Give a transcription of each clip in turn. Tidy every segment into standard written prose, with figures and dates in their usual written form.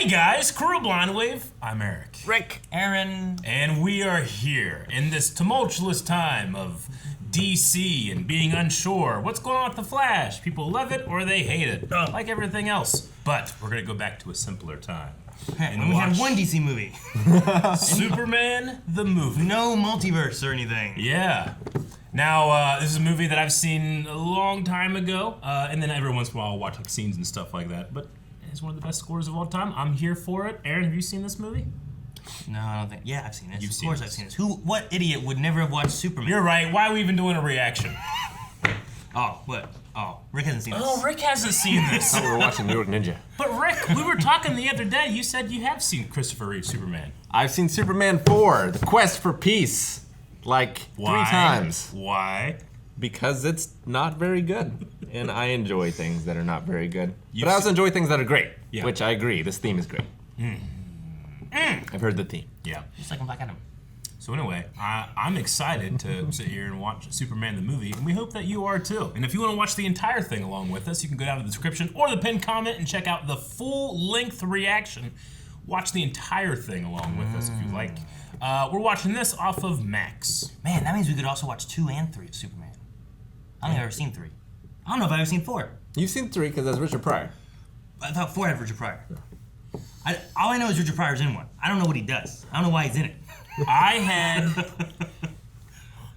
Hey guys, Crew Blindwave. I'm Eric. Rick. Aaron. And we are here in this tumultuous time of DC and being unsure. What's going on with The Flash? People love it or they hate it, like everything else. But we're going to go back to a simpler time. And we had one DC movie. Superman the movie. No multiverse or anything. Yeah. Now, this is a movie that I've seen a long time ago, and then every once in a while I'll watch like scenes and stuff like that. But it's one of the best scores of all time. I'm here for it. Aaron, have you seen this movie? No, I don't think. Yeah, I've seen it. You've of seen course, it. I've seen this. What idiot would never have watched Superman? You're right. Why are we even doing a reaction? Oh, what? Oh, Rick hasn't seen this. Oh, Rick hasn't seen this. We were watching New York Ninja. But Rick, we were talking the other day. You said you have seen Christopher Reeve Superman. I've seen Superman 4, The Quest for Peace, like Why? 3 times. Why? Because it's not very good. And I enjoy things that are not very good. You've But I also enjoy things that are great, Yeah. which I agree. This theme is great. I've heard the theme. Yeah. Just like Black Adam. So anyway, I'm excited to sit here and watch Superman the movie, and we hope that you are too. And if you want to watch the entire thing along with us, you can go down to the description or the pinned comment and check out the full-length reaction. Watch the entire thing along with us if you like. We're watching this off of Max. Man, that means we could also watch 2 and 3 of Superman. I don't think I've ever seen 3. I don't know if I've ever seen 4. You've seen 3 because that's Richard Pryor. I thought 4 had Richard Pryor. All I know is Richard Pryor's in one. I don't know what he does. I don't know why he's in it. I had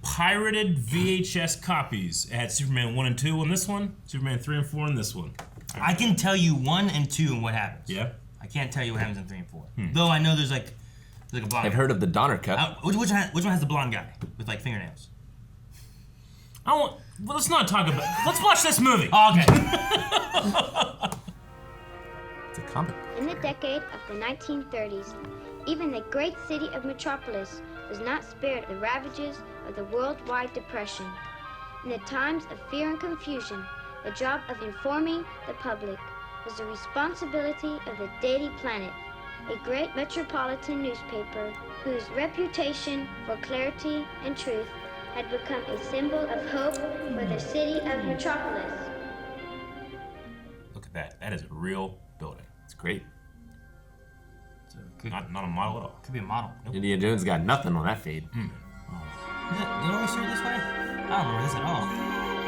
pirated VHS copies. It had Superman 1 and 2 on this one, Superman 3 and 4 on this one. I can tell you 1 and 2 and what happens. Yeah? I can't tell you what happens in 3 and 4. Though I know there's like a blonde I've guy. heard of the Donner Cut. Which one has the blonde guy with like fingernails? Well, let's not talk about. Let's watch this movie. Oh, okay. It's a comic. In the decade of the 1930s, even the great city of Metropolis was not spared the ravages of the worldwide depression. In the times of fear and confusion, the job of informing the public was the responsibility of the Daily Planet, a great metropolitan newspaper whose reputation for clarity and truth had become a symbol of hope for the city of Metropolis. Look at that. That is a real building. It's great. Not a model at all. Could be a model. Nope. Indiana Jones got nothing on that feed. Did it always start this way? I don't remember this at all.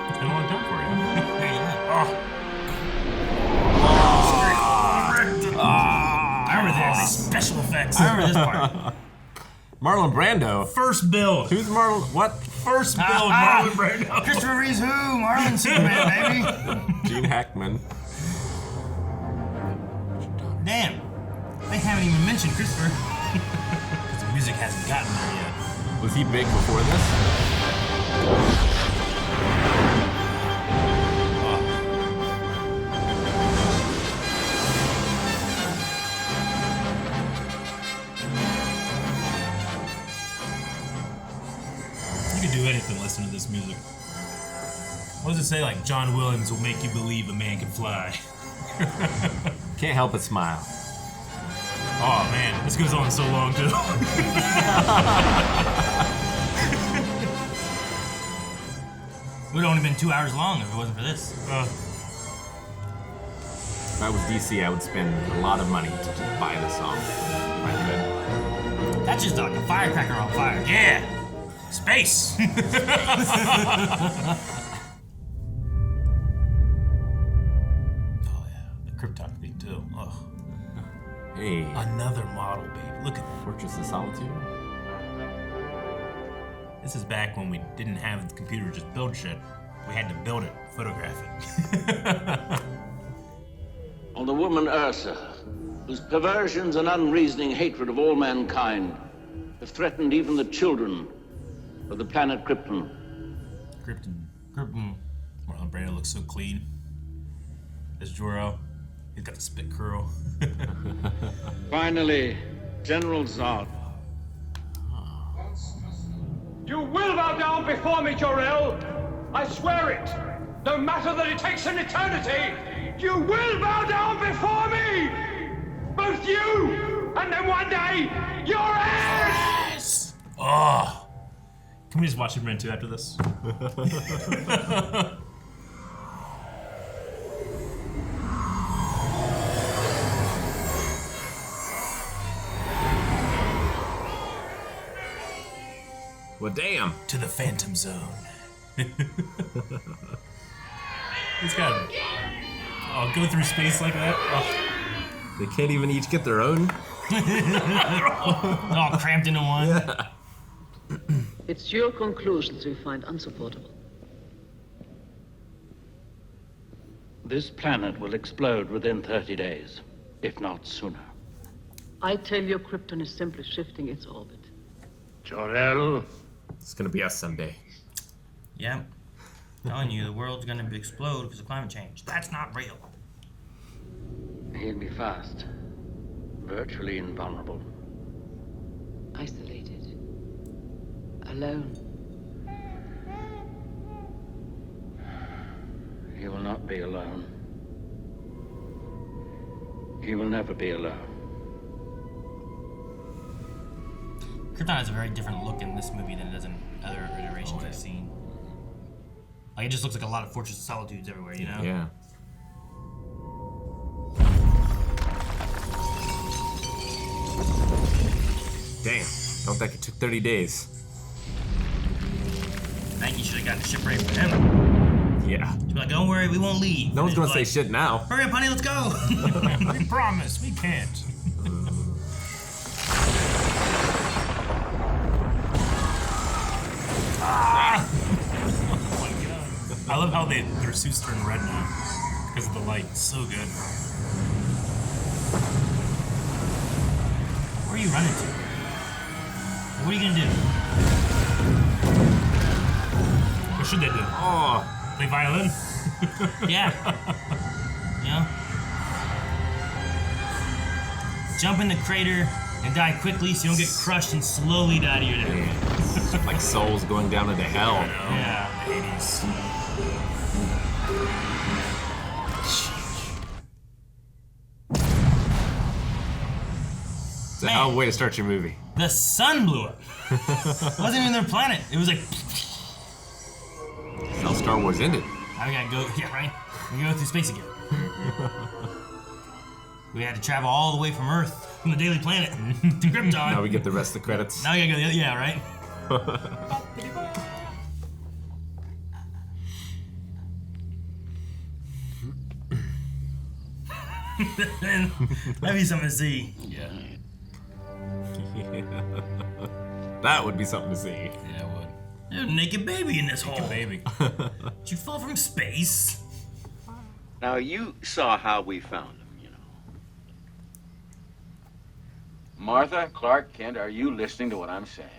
It's been a long time for you. There you go. I remember this. Special effects. I remember this part. Marlon Brando. First build. Who's Marlon? What? First build, Marlon Brando. Christopher Reeve's who? Marlon Superman, baby. Gene Hackman. Damn. They haven't even mentioned Christopher. Because the music hasn't gotten there yet. Was he big before this? You could do anything listening to this music. What does it say? Like, John Williams will make you believe a man can fly. Can't help but smile. Oh man, this goes on so long too. It would have only been 2 hours long if it wasn't for this. If I was DC, I would spend a lot of money to just buy the song. If I could. That's just like a firecracker on fire. Yeah, space. Oh yeah, the Krypton theme too. Ugh. Hey, Another model, baby. Look at that. Fortress of Solitude. This is back when we didn't have the computer just build shit. We had to build it, photograph it. On the woman Ursa, whose perversions and unreasoning hatred of all mankind have threatened even the children of the planet Krypton. Krypton. Marlon Brando looks so clean. There's Jor-El. He's got the spit curl. Finally, General Zod. You will bow down before me, Jor-El. I swear it. No matter that it takes an eternity, you will bow down before me. Both you and then one day, your heirs. Yes! Oh. Can we just watch Superman 2 after this? Well, damn. To the Phantom Zone. It's got go through space like that. Oh. They can't even each get their own. All cramped into one. Yeah. It's your conclusions we find unsupportable. This planet will explode within 30 days, if not sooner. I tell you, Krypton is simply shifting its orbit. Jor-El. It's gonna be us someday. Yeah. Telling you, the world's gonna explode because of climate change. That's not real. He'll be fast. Virtually invulnerable. Isolated. Alone. He will not be alone. He will never be alone. Krypton has a very different look in this movie than it does in other iterations I've seen. Like, it just looks like a lot of Fortress of Solitudes everywhere, you know? Yeah. Damn. Don't think it took 30 days. I think you should have gotten the ship ready for him. Yeah. She'd be like, don't worry, we won't leave. No one's gonna Like, say shit now. hurry up, honey, let's go. We promise, we can't. Ah! Oh my god. I love how their suits turn red now because of the light. It's so good. Where are you running to? What are you gonna do? What should they do? Oh. Play violin? Yeah. You know? Jump in the crater and die quickly so you don't get crushed and slowly die to your death. Yeah. Like souls going down into hell. Yeah. Hades. It's a hell of a way to start your movie. The sun blew up. It wasn't even their planet. It was like, That's how Star Wars ended. now we gotta go, yeah, right? We gotta go through space again. We had to travel all the way from Earth, from the Daily Planet, to Krypton. Now we get the rest of the credits. Now we gotta go the other, yeah, right? That'd be something to see. Yeah. That would be something to see. Yeah, it would. There's a naked baby in this hole. Baby. Did you fall from space? Now, you saw how we found him, you know. Martha, Clark, Kent, are you listening to what I'm saying?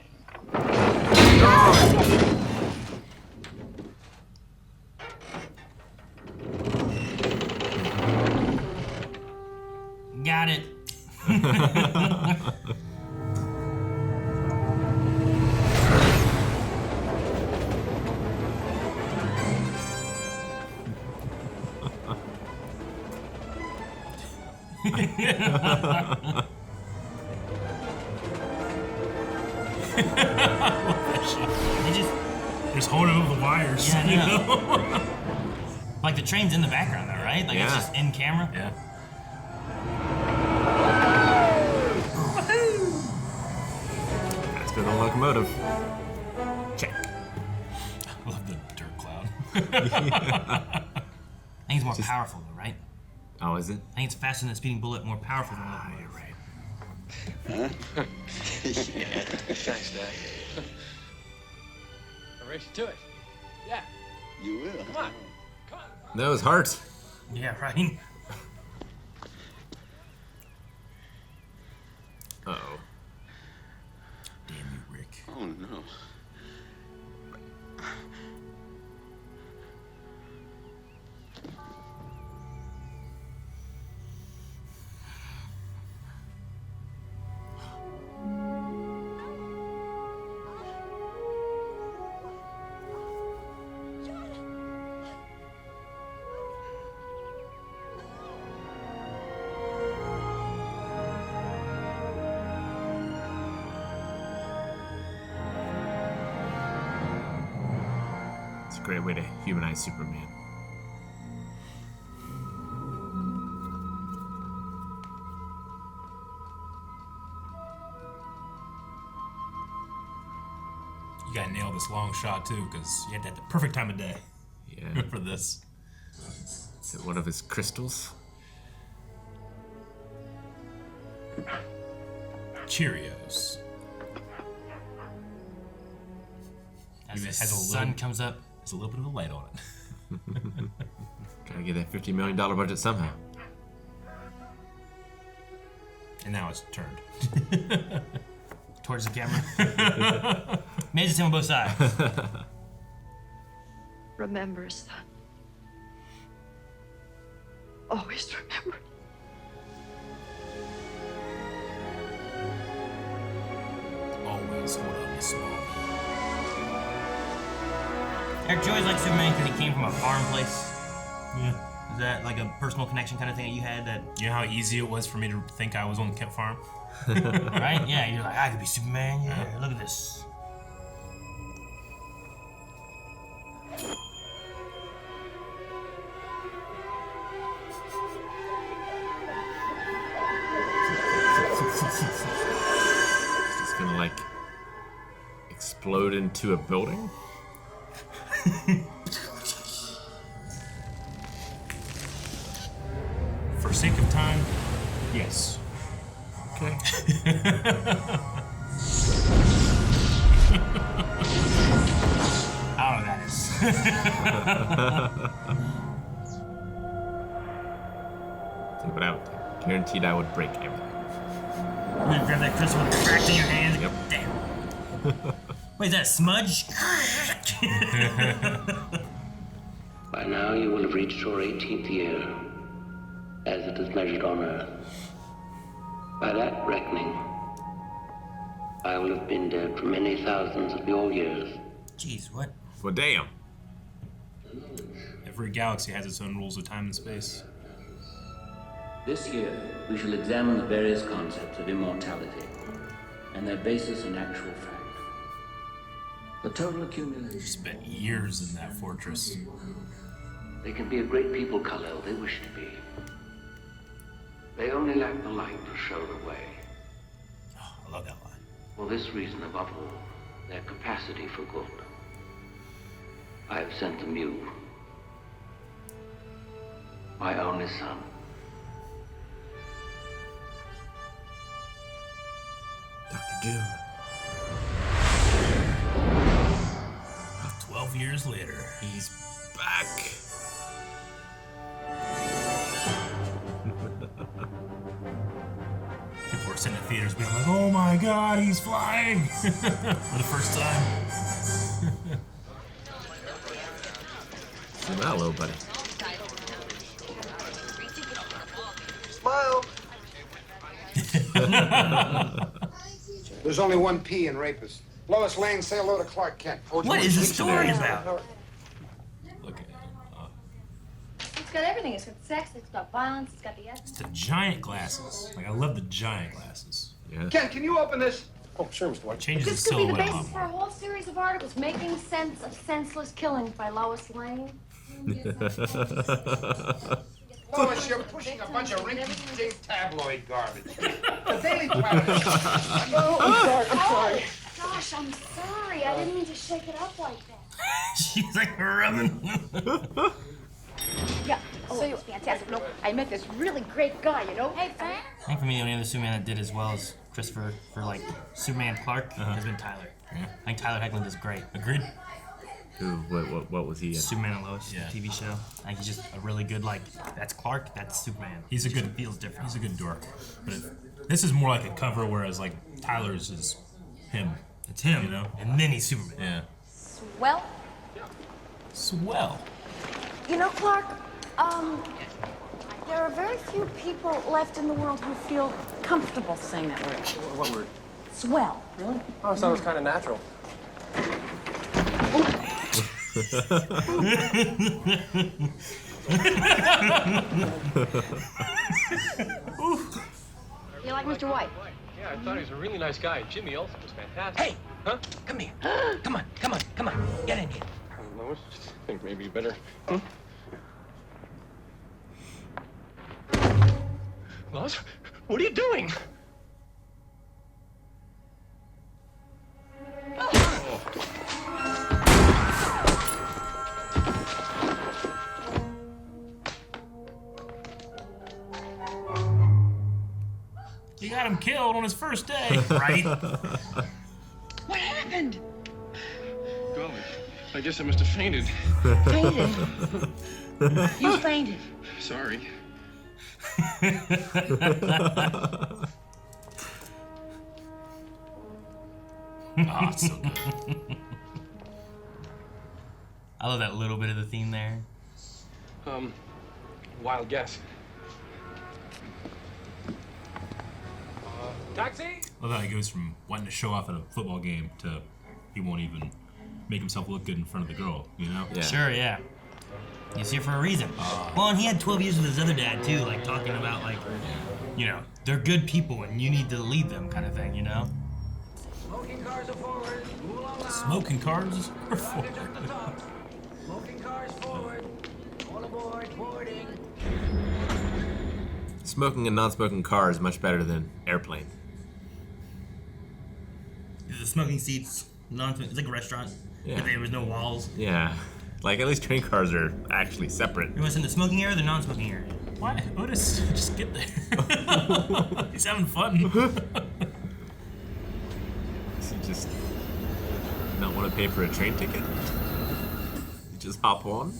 Got it. They just, Just holding up the wires. yeah, you I know. know? Like the train's in the background though, right? Like it's Yeah. just in camera. Yeah. That's been the locomotive. Check. I love the dirt cloud. I think it's more powerful though, right? Oh, is it? I think it's faster than a speeding bullet, more powerful than a locomotive. You're right. Thanks, Dad. I'll race you to it. Yeah, You will. come on. Come on. No, his heart. Yeah, right. Uh-oh. Damn you, Rick. Oh, no. It's a great way to humanize Superman. You gotta nail this long shot too, because you had to have the perfect time of day Yeah. for this. Is it one of his crystals? Cheerios. As the It has a sun little- comes up. There's a little bit of a light on it. Gotta get that $50 million budget somehow. And now it's turned. Towards the camera. Made it on both sides. Remember, son. Always remember. Always hold on to small. Eric Joy's like Superman because he came from a farm place. Yeah. Is that like a personal connection kind of thing that you had? That You know how easy it was for me to think I was on the Kemp farm? right? Yeah, you're like, I could be Superman. Yeah, look at this. Is this gonna like explode into a building? For sake of time, yes. Okay. I don't know what that is. But I guaranteed I would break everything. You gonna grab that crystal with a crack in your hand. Yep. Damn. Wait, is that a smudge? By now you will have reached your 18th year, as it is measured on Earth. By that reckoning, I will have been dead for many thousands of your years. Jeez, what? Well, damn. Every galaxy has its own rules of time and space. This year, we shall examine the various concepts of immortality and their basis in actual fact. The total accumulation. Spent years in that fortress. They can be a great people, Kal-El. They wish to be. They only lack the light to show the way. Oh, I love that line. For this reason, above all, their capacity for good. I have sent them you, my only son. Dr. Doom. 12 years later. He's back. People were sitting in theaters being like, oh my god, he's flying! For the first time. Say hello, buddy. Smile. There's only one P in rapist. Lois Lane, say hello to Clark Kent. What is the story about? Look at it. It's got everything. It's got sex, it's got violence, it's got the It's the giant glasses. Like, I love the giant glasses. Yeah. Ken, can you open this? Oh, sure, Mr. White. It changes the This could be the silhouette a basis lot for a more. whole series of articles, Making Sense of Senseless Killings by Lois Lane. Lois, you're pushing a bunch of rinky-dink tabloid garbage. The Daily Planet. Oh, I'm sorry. Gosh, I'm sorry. I didn't mean to shake it up like that. She's like rubbing. Yeah. Oh, so it's fantastic. No, I met this really great guy, you know? Hey, fan? I think for me, the only other Superman that did as well as Christopher for like Superman Clark has been Tyler. Yeah. I think Tyler Hoechlin is great. Agreed? Who? What was he in? Superman and Lois Yeah. TV show. I think he's just a really good like. That's Clark. That's Superman. He's a It just good, feels different. He's a good dork. But this is more like a cover, whereas like Tyler's is him. It's him, You know? and then he's Superman. Yeah. Well, Swell. you know, Clark, there are very few people left in the world who feel comfortable saying that word. What word? Swell. Really? Oh, I thought it was kind of natural. You like Mr. White? Yeah, I thought he was a really nice guy. Jimmy Olsen was fantastic. Hey! Huh? Come here. Come on. Get in here. Lois, I think maybe you better. Lois, what are you doing? He got him killed on his first day, right? What happened? Golly, I guess I must have fainted. Fainted? You fainted. Sorry. Oh, it's so good. I love that little bit of the theme there. Wild guess. Taxi? Love how he goes from wanting to show off at a football game to he won't even make himself look good in front of the girl, you know? Yeah. Sure, yeah. He's here for a reason. Well, and he had 12 years with his other dad, too, like, talking about, like, you know, they're good people and you need to lead them kind of thing, you know? Smoking cars are forward. Move on now. Smoking cars are forward. Smoking cars forward. All aboard, boarding. Smoking and non-smoking car is much better than airplane. The smoking seats, it's like a restaurant. Yeah. If there was no walls. Yeah. Like, at least train cars are actually separate. You want to in the smoking area or the non-smoking area? Why? Otis, just get there. He's having fun. Does he just not want to pay for a train ticket? You just hop on?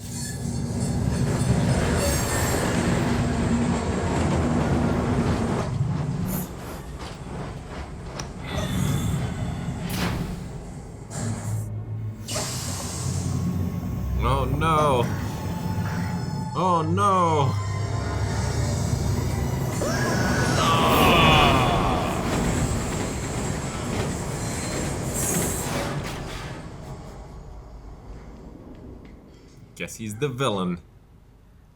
Oh no! Oh no! Guess he's the villain.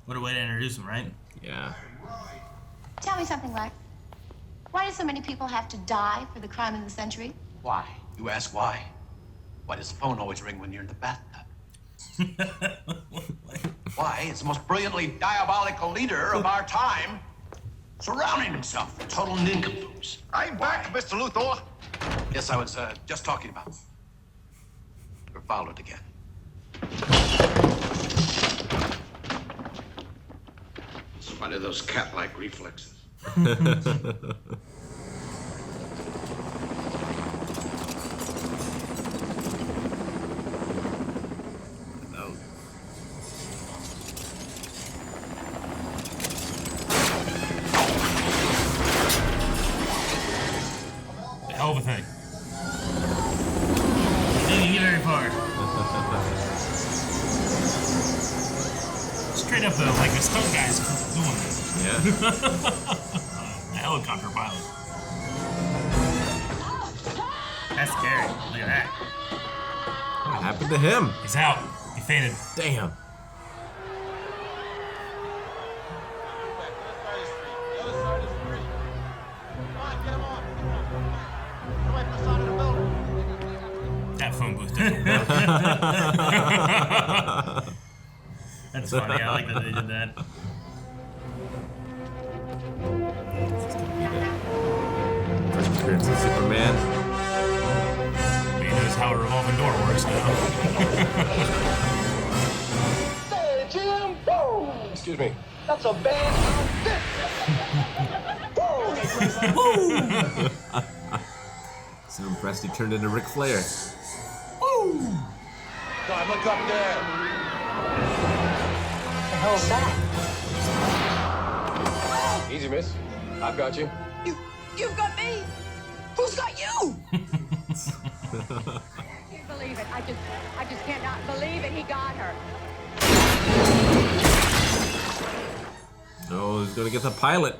What a way to introduce him, right? Yeah. Tell me something, Lark. Why do so many people have to die for the crime of the century? Why? You ask why? Why does the phone always ring when you're in the bathtub? Why is the most brilliantly diabolical leader of our time surrounding himself with total nincompoops? I'm back, Mr. Luthor. Yes, I was just talking about. You're followed again. Spite of those cat-like reflexes. Hell of a thing. Didn't get very far. Straight up though, like the stunt guys doing this. Yeah. The helicopter pilot. That's scary. Look at that. What happened to him? He's out. He fainted. Damn. That phone booth doesn't work. That's funny. I like that they did that. First appearance of Superman. He knows how a revolving door works now. Hey, Jim! Boom! Excuse me. That's a bad So impressed he turned into Ric Flair. God, look up there. The hell's that? Easy, miss. I've got you. You've got me. Who's got you? I can't believe it. I just cannot believe it. He got her. Oh, he's gonna get the pilot.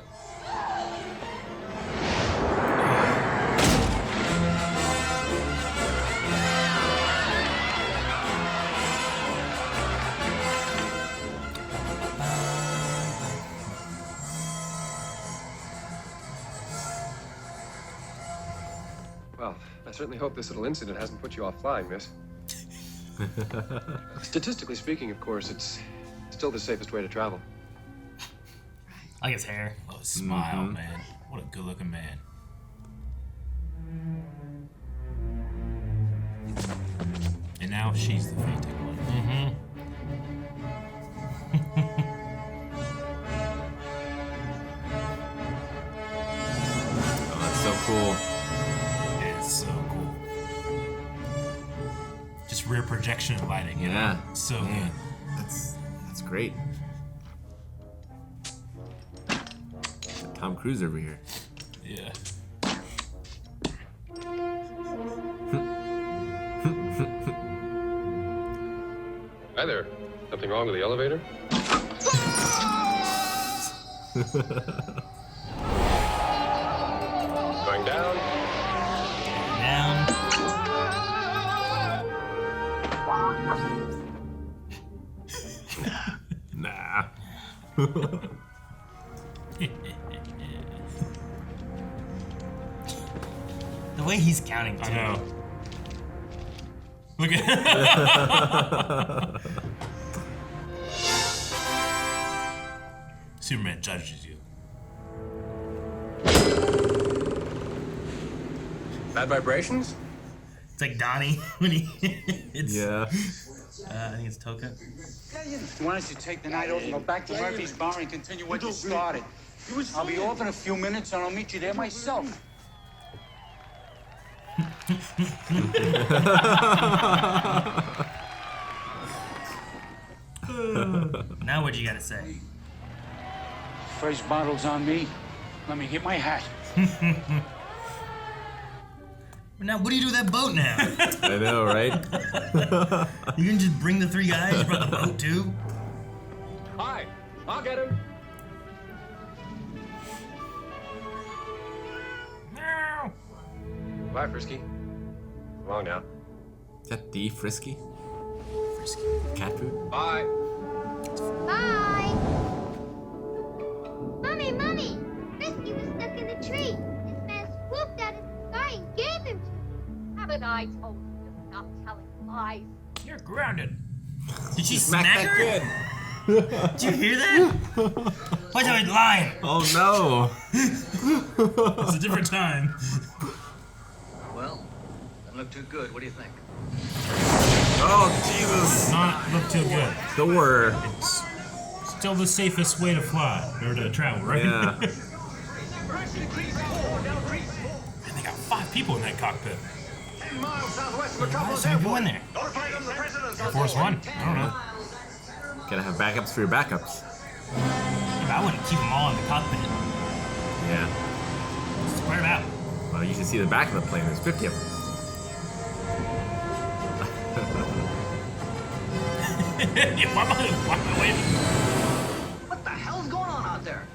Well, I certainly hope this little incident hasn't put you off flying, miss. Statistically speaking, of course, it's still the safest way to travel. I like his hair. Oh, smile, man. What a good-looking man. And now she's the fainting one. cool. It's so cool. Just rear projection and lighting. You Yeah. know? So good. That's great. Tom Cruise over here. Yeah. Hi there. Something wrong with the elevator? Going down. Down. Nah. The way he's counting, too. I know. Look at Superman judges you. Bad vibrations? It's like Donnie when he hits. Yeah. I think it's Toka. Why don't you take the night off and go back to Murphy's bar and continue what you started? I'll be off in a few minutes and I'll meet you there myself. Now what you gotta say? First bottle's on me. Let me get my hat. Now what do you do with that boat now? I know, right? You can just bring the 3 guys, you brought the boat too? Hi, I'll get him. Bye, Frisky. So long now. Is that the Frisky? Frisky. Cat food? Bye. Bye. Mommy! Frisky was stuck in a tree. This man swooped out of the sky and gave him to me. Haven't I told you to stop telling lies? You're grounded. Did she smack her? Did you hear that? Why'd you be lying? Oh no. It's a different time. Well, doesn't look too good. What do you think? Oh Jesus. Does not look too good. Door. It's still the safest way to fly or to travel, right? Yeah. And they got 5 people in that cockpit. 10 miles southwest of Why is Metropolis there people in Airport. there? Notify them the president's Air Force One. I don't know. Gotta have backups for your backups. Yeah, but I wouldn't keep them all in the cockpit. Yeah. Spread them out. Well, you should see the back of the plane. There's 50 of them. Yeah, why am I waving? What the hell's going on out there?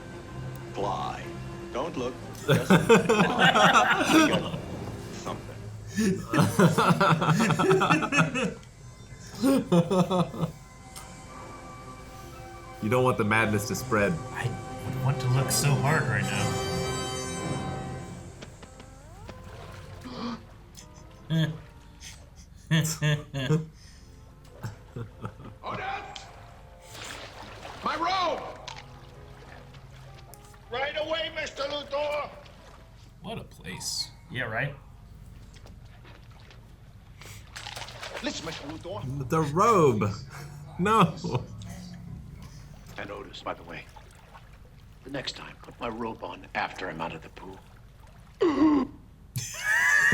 Fly. Don't look. Just fly. Something. You don't want the madness to spread. I would want to look so hard right now. Otis! My robe! Right away, Mr. Luthor! What a place. Yeah, right? Listen, Mr. Luthor. The robe. No. And Otis, by the way, the next time, put my robe on after I'm out of the pool.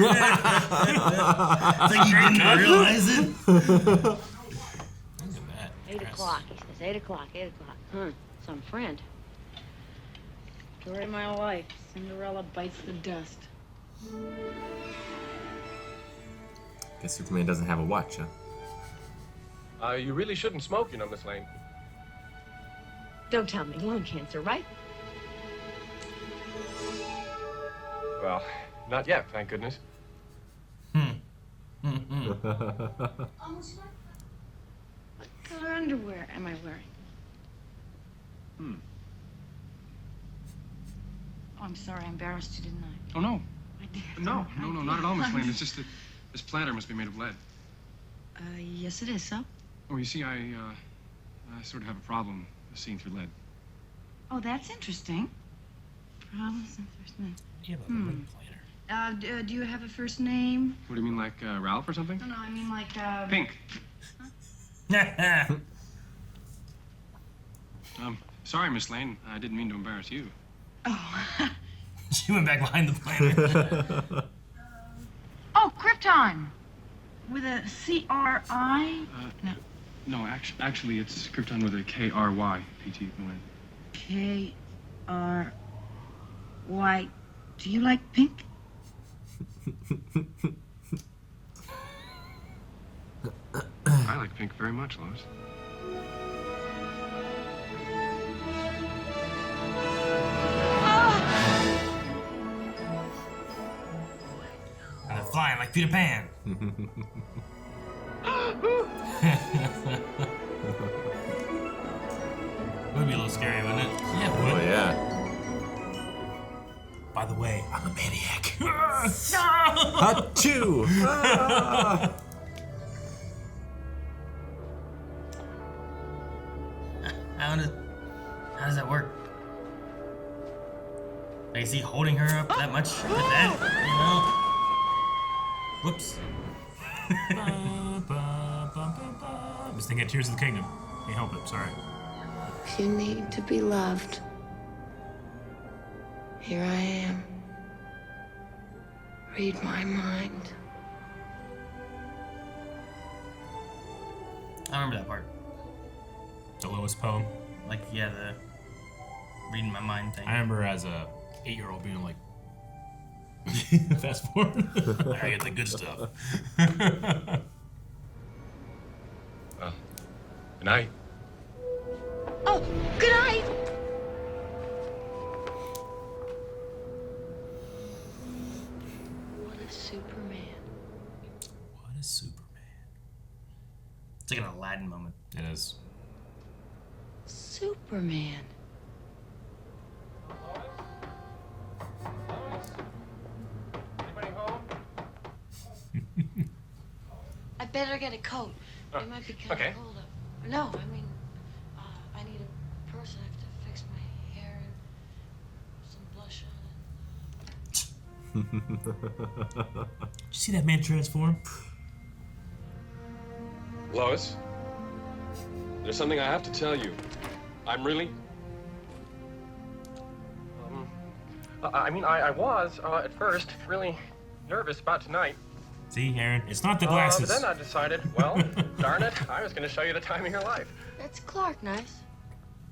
It's like you didn't realize it. Look at that. 8 o'clock. He says 8 o'clock. 8 o'clock. Some friend. Story of my life. Cinderella bites the dust. Guess Superman doesn't have a watch, huh? You really shouldn't smoke, you know, Miss Lane. Don't tell me lung cancer, right? Well, not yet, thank goodness. What color underwear am I wearing? Oh, I'm sorry. I embarrassed you, didn't I? Oh, no. I did. No, not at all, Miss Lane. It's just that this platter must be made of lead. Yes, it is, so? Oh, you see, I sort of have a problem seeing through lead. Oh, that's interesting. Problems and first name. Yeah, but lead planner. Do you have a first name? What do you mean, like Ralph or something? No, I mean like, Pink. Sorry, Miss Lane. I didn't mean to embarrass you. Oh. She went back behind the planet. Oh, Krypton. With a C-R-I? No, actually, it's Krypton with a K-R-Y, P-T-O-N. K-R-Y. Do you like pink? I like pink very much, Lois. And they're flying like Peter Pan. Would be a little scary, wouldn't it? Yeah, it would. Oh, yeah. By the way, I'm a maniac. Achoo! How does that work? Like, is he holding her up that much with that? You know? Whoops. I'm just thinking of Tears of the Kingdom. Can't help it, sorry. If you need to be loved, here I am. Read my mind. I remember that part. The Lois poem. Like, yeah, the reading my mind thing. I remember as a 8-year-old being like, fast forward. I get the good stuff. Well, good night. Oh, good night. What a Superman. What a Superman. It's like an Aladdin moment. It is. Superman. Anybody home? I better get a coat. It might be kind okay. of cold up. No, I mean, I need a person. I have to fix my hair and some blush on. Did you see that man transform? Lois, there's something I have to tell you. I'm really... I was, at first, really nervous about tonight. See, Aaron, it's not the glasses. But then I decided, well, darn it, I was going to show you the time of your life. That's Clark Nice.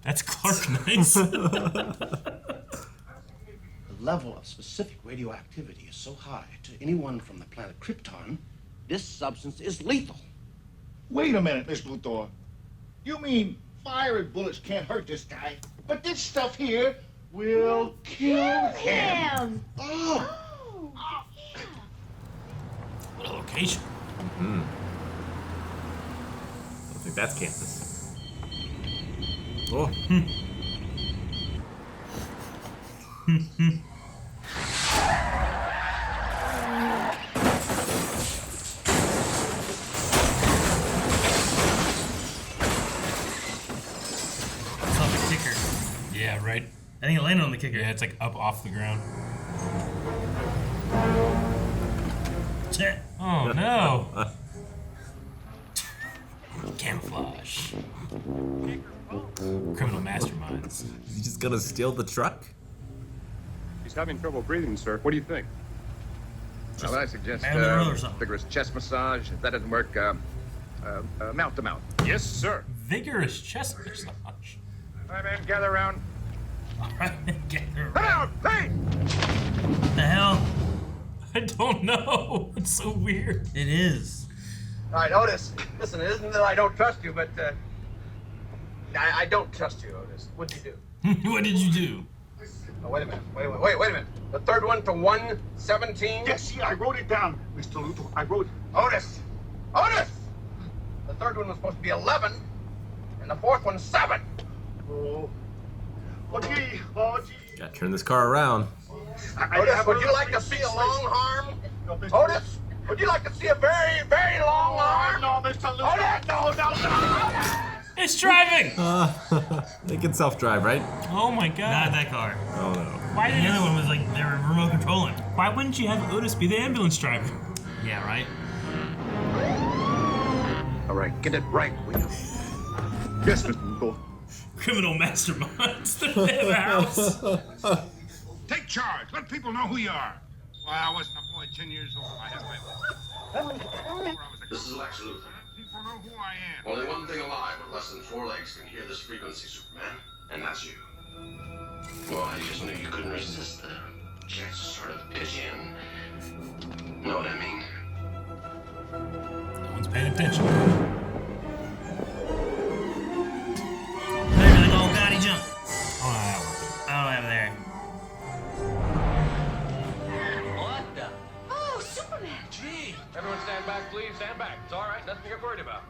That's Clark Nice. The level of specific radioactivity is so high to anyone from the planet Krypton, this substance is lethal. Wait a minute, Miss Luthor. You mean fire and bullets can't hurt this guy, but this stuff here will kill him. Oh. What a location. Mm-hmm. I don't think that's Kansas. Oh. It's on the kicker. Yeah, right? I think it landed on the kicker. Yeah, it's like up off the ground. Oh no! Camouflage. Criminal masterminds. Is he just gonna steal the truck? He's having trouble breathing, sir. What do you think? Just well, I suggest man on the road or something. vigorous chest massage. If that doesn't work, mouth to mouth. Yes, sir. Vigorous chest massage. All right, man, gather around. Alright, get her. Come out, hey! What the hell? I don't know. It's so weird. It is. All right, Otis, listen, it isn't that I don't trust you, but I don't trust you, Otis. What'd you do? What did you do? Oh, wait a minute. Wait a minute. The third one to 117? Yes, see, I wrote it down, Mr. Luthor. I wrote it. Otis! The third one was supposed to be 11, and the fourth one 7. Oh, gee. Gotta turn this car around. Otis, would you like to see a long arm? Otis, would you like to see a very, very long arm? No, Mr. Luthor. Otis, no. It's driving! They can self-drive, right? Oh my god. Not that car. Oh no. Why And the other one was like they were remote controlling. Why wouldn't you have Otis be the ambulance driver? Yeah, right? All right, get it right, will you? Yes, Mr. Luthor. Criminal masterminds. They have a house. Take charge. Let people know who you are. Why, I wasn't a boy 10 years old. I had my... This is Lex Luthor. People know who I am. Only one thing alive with less than 4 legs can hear this frequency, Superman, and that's you. Well, I just knew you couldn't resist the chance to sort of pitch in. Know what I mean? No one's paying attention. There's like old Gotti jump. Oh, that one. I don't have there. What the? Oh, Superman! Gee! Everyone stand back, please. Stand back. It's all right. Nothing to get worried about.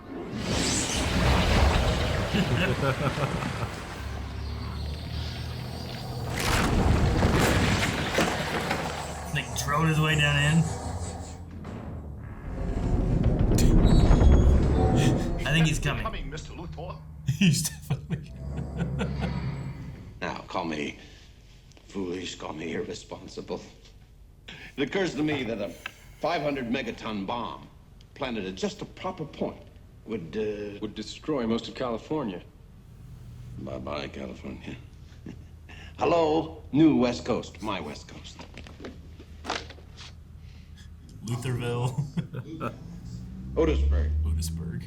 Like drove his way down in. I think he's coming. Coming, Mr. Luthor. He's definitely. Now, call me foolish, call me irresponsible. It occurs to me that a 500 megaton bomb planted at just a proper point would destroy most of California. Bye-bye, California. Hello, new West Coast, my West Coast. Lutherville. Otisburg. Otisburg.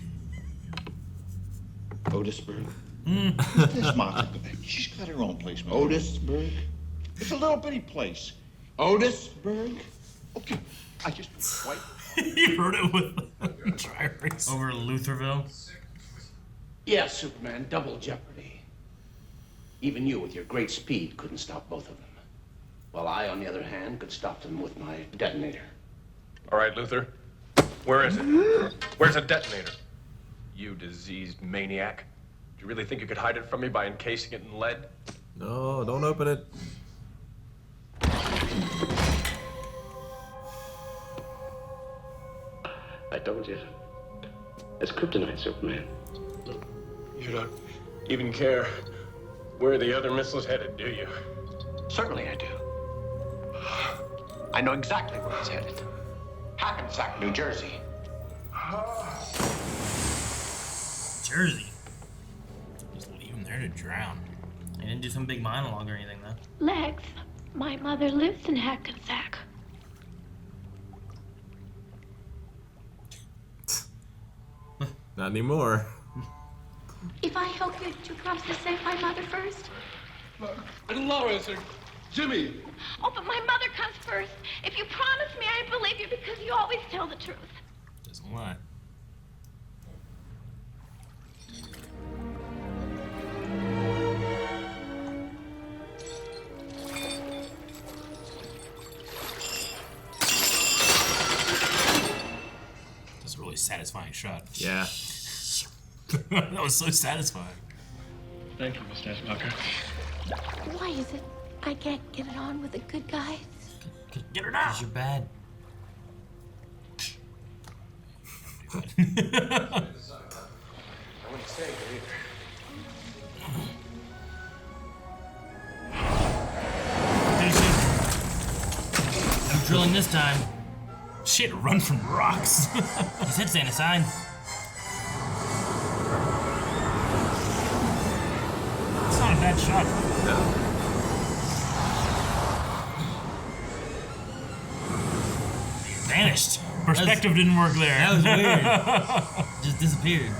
Otisburg. This Martha, she's got her own place, man. Otisburg. It's a little bitty place. Otisburg. Okay, I just wait. You heard it with dry erase. Over Lutherville. Yes, Superman, double jeopardy. Even you, with your great speed, couldn't stop both of them. While I, on the other hand, could stop them with my detonator. All right, Luthor. Where is it? Where's a detonator? You diseased maniac. Do you really think you could hide it from me by encasing it in lead? No, don't open it. I told you. It's kryptonite, Superman. You don't even care where the other missile's headed, do you? Certainly I do. I know exactly where it's headed. Hackensack, New Jersey. Jersey. Just leave him there to drown. They didn't do some big monologue or anything, though. Lex, my mother lives in Hackensack. Not anymore. If I help you, do you promise to save my mother first? Lois, Jimmy. Oh, but my mother comes first. If you promise me, I believe you because you always tell the truth. Doesn't lie. That's a really satisfying shot. Yeah. That was so satisfying. Thank you, Mustache Walker. Why is it I can't get it on with the good guys? Get her now. You're bad. I wouldn't say it either. I'm drilling this time. Shit, run from rocks. He said stand aside. It's not a bad shot. No. Vanished. Perspective didn't work there. That was weird. Just disappeared.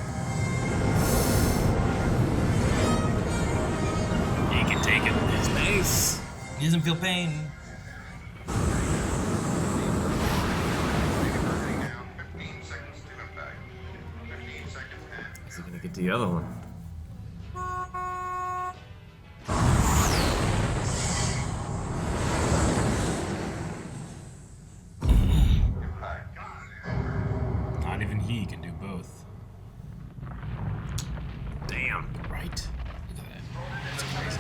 He can take it. Space. He doesn't feel pain. Is he gonna get the other one? Not even he can do both. Damn. Right. Look at that. That's crazy.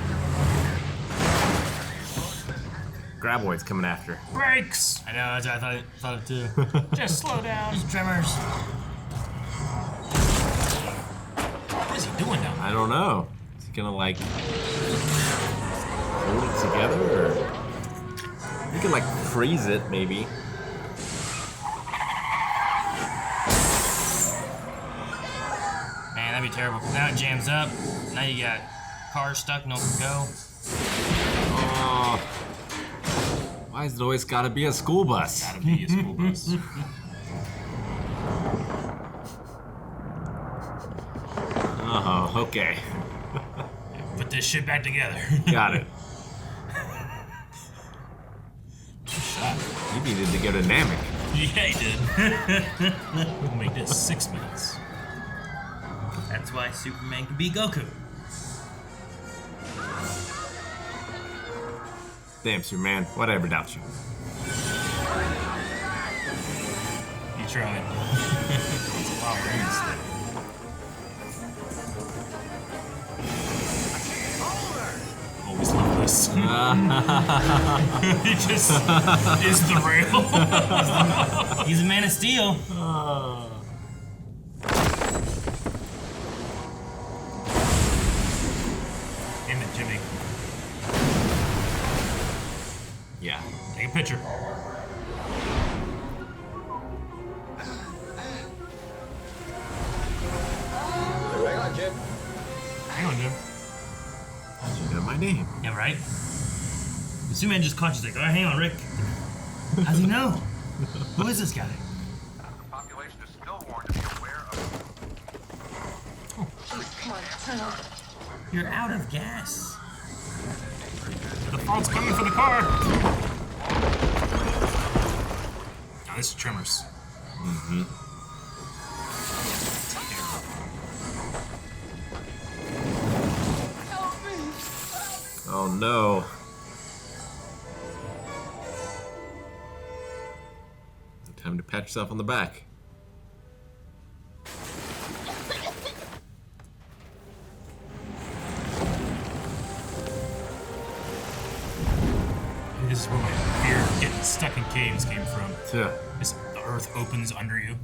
Graboid's coming after. Brakes! I know, that's what I thought of too. Just slow down. Just tremors. What is he doing down there? I don't know. Is he gonna like hold it together, or he can like freeze it maybe? Man, that'd be terrible. Now it jams up. Now you got cars stuck, no one can go. Oh, Why is it always gotta be a school bus? Gotta be a school bus. Oh, okay. Put this shit back together. Got it. You needed to go to Namek. Yeah, he did. We'll make this 6 minutes. That's why Superman can beat Goku. Damn, Superman. Whatever doubts you. You tried. It's a lot of rings. Always love this. He just is the rail. He's a Man of Steel. Damn it, Jimmy. Yeah. Take a picture. Hang on, Jim. Hang on, Jim. How'd you know my name? Yeah, right? The Superman just caught you, like, oh, hang on, Rick. How's he know? Who is this guy? The population is still warned to be aware of... Come on, turn on. You're out of gas. The fault's coming for the car. Oh, this is Tremors. Mm-hmm. Oh no. Time to pat yourself on the back. This is where my fear of getting stuck in caves came from. Yeah. This, the earth opens under you.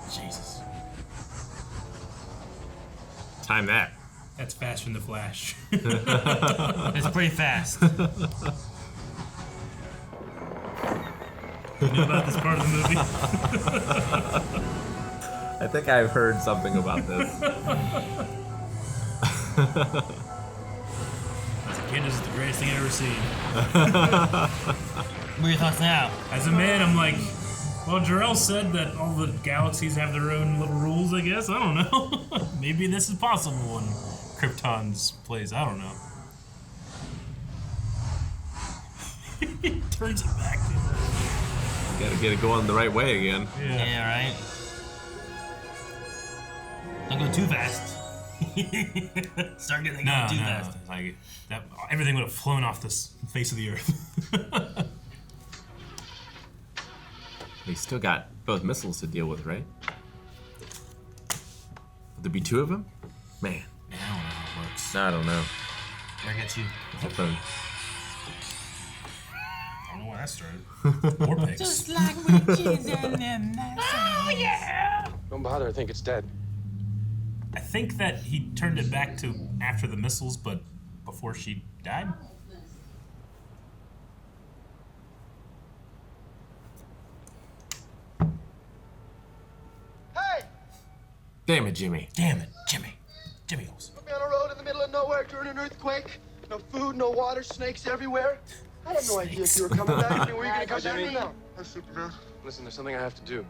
Jesus. Time that. That's faster than the Flash. It's pretty fast. You know about this part of the movie? I think I've heard something about this. As a kid, this is the greatest thing I've ever seen. What are your thoughts now? As a man, I'm like, well, Jor-El said that all the galaxies have their own little rules, I guess. I don't know. Maybe this is possible in Krypton's place. I don't know. He turns it back. Gotta get it going the right way again. Yeah, right? Don't go too fast. Start getting going too fast. Like, that, everything would have flown off the face of the earth. They still got both missiles to deal with, right? Would there be two of them? Man. I don't know how it works. I don't know. Where gets you? Hopefully. I don't know why that started. More pigs. Just like witches and them. Oh, yeah! Don't bother, I think it's dead. I think that he turned it back to after the missiles, but before she died? Hey! Damn it, Jimmy. Damn it, Jimmy. Jimmy Olsen. Put me on a road in the middle of nowhere during an earthquake. No food, no water, snakes everywhere. I had no idea if you were coming back. Were you gonna come back or no? Hi, Superman. Listen, there's something I have to do.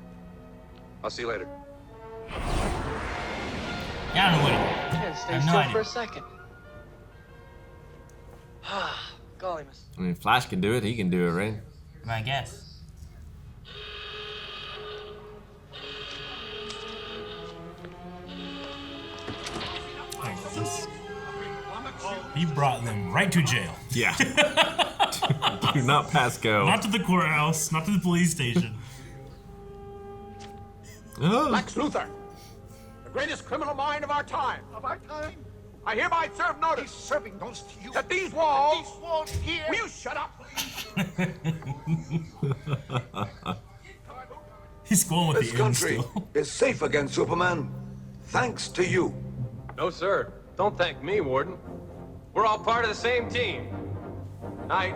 I'll see you later. Yeah, I don't know what it Can't I stay have no still idea. for a second. Golly, miss. I mean, Flash can do it. He can do it, right? I guess. He brought them right to jail. Yeah. Do not pass go. Not to the courthouse, not to the police station. Lex Luthor, the greatest criminal mind of our time. Of our time? I hereby serve notice. He's serving notice to you. That these walls. These walls here. Will you shut up? He's going with this the end country still. is safe again, Superman. Thanks to you. No, sir. Don't thank me, Warden. We're all part of the same team. Night.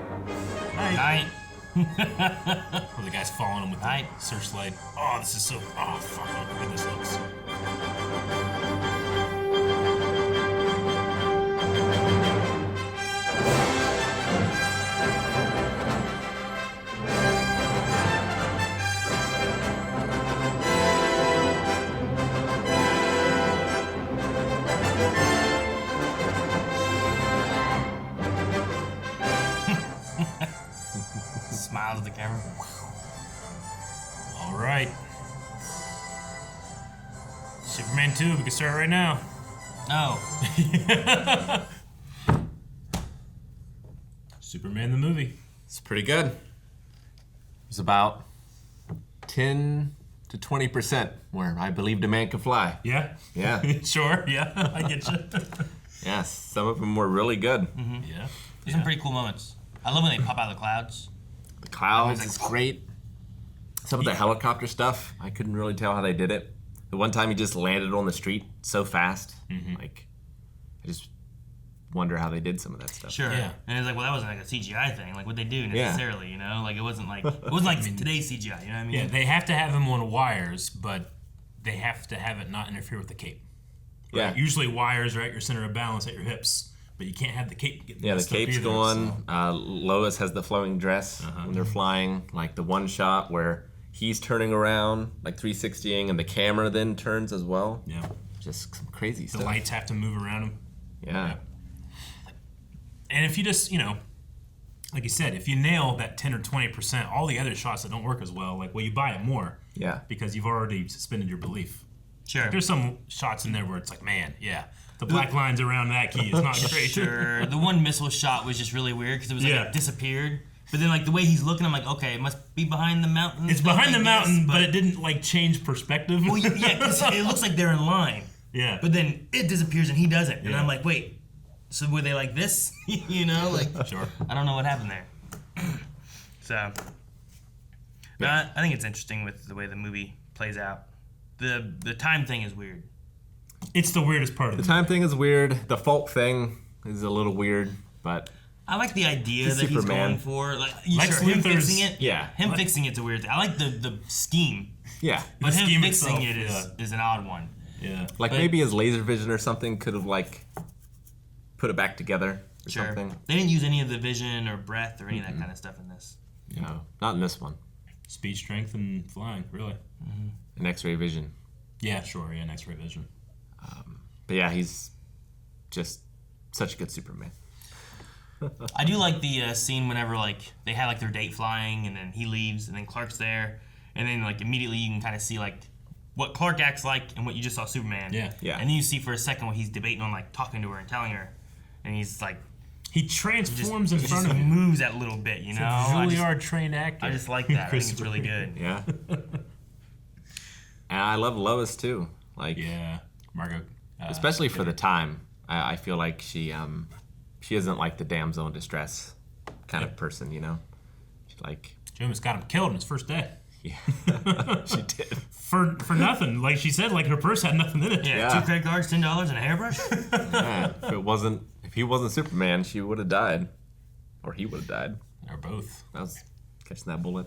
Night. Where the guy's following him with the searchlight. Oh, this is so. Oh, fuck. Look how good this looks. Smiles at the camera. All right. Superman 2, we can start right now. Oh. Superman the movie. It's pretty good. It's about 10 to 20% where I believed a man could fly. Yeah? Yeah. Sure, yeah, I get you. Yeah, some of them were really good. Yeah. There's some pretty cool moments. I love when they pop out of the clouds. The clouds is great. Some of the helicopter stuff, I couldn't really tell how they did it. The one time he just landed on the street so fast, like, I just wonder how they did some of that stuff. Sure. Yeah. And it's like, well, that wasn't like a CGI thing. Like, what they do necessarily, you know? Like, it wasn't like today's CGI, you know what I mean? Yeah, they have to have him on wires, but they have to have it not interfere with the cape. Right? Yeah. Usually wires are at your center of balance at your hips, but you can't have the cape get Yeah, the messed up cape's either, going. so. Lois has the flowing dress when they're flying. Like the one shot where he's turning around, like 360ing, and the camera then turns as well. Yeah. Just some crazy stuff. The lights have to move around him. Yeah. And if you just, like you said, if you nail that 10 or 20%, all the other shots that don't work as well, like, well, you buy it more. Yeah. Because you've already suspended your belief. Sure. Like, there's some shots in there where it's like, man, yeah, the black lines around that key is not great. Sure. The one missile shot was just really weird because it was like it disappeared. But then, like, the way he's looking, I'm like, okay, it must be behind the mountain. It's behind the mountain, but it didn't, like, change perspective. Well, yeah, because it looks like they're in line. Yeah. But then it disappears and he doesn't. And I'm like, wait, so were they like this? Like, sure. I don't know what happened there. So, no, I think it's interesting with the way the movie plays out. The time thing is weird. It's the weirdest part of the time thing is weird. The fault thing is a little weird, but I like the idea that he's going for. Like, Lex him Luthor's- fixing it. Yeah. Him fixing it's a weird thing. I like the scheme. Yeah. But The him scheme fixing itself, it is an odd one. Yeah. like But- maybe his laser vision or something could have like put it back together or Sure. something. They didn't use any of the vision or breath or any of that kind of stuff in this. No, not in this one. Speed, strength, and flying, really. An X-ray vision. Yeah, sure, yeah, an X-ray vision. But yeah, he's just such a good Superman. I do like the scene whenever like they had like their date flying and then he leaves and then Clark's there and then like immediately you can kind of see like what Clark acts like and what you just saw Superman. Yeah. Yeah. And then you see for a second when he's debating on like talking to her and telling her, and he's like He transforms in he front just of you. moves that little bit, you know. I just- Juilliard trained actor. I just like that. I think it's really good. Yeah. And I love Lois too. Like Yeah, Margot. especially for the time. I feel like she isn't like the damsel in distress kind of person, you know. She like She almost got him killed on his first day. yeah, she did. For nothing. Like she said, like her purse had nothing in it. Yeah. 2 credit cards, $10, and a hairbrush. Yeah, if he wasn't Superman, she would have died, or he would have died, Or both. That was catching that bullet.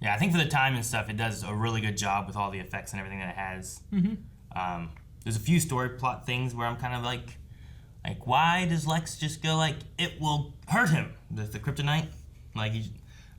Yeah, I think for the time and stuff, it does a really good job with all the effects and everything that it has. There's a few story plot things where I'm kind of like, why does Lex just go like, it will hurt him, the kryptonite? Like,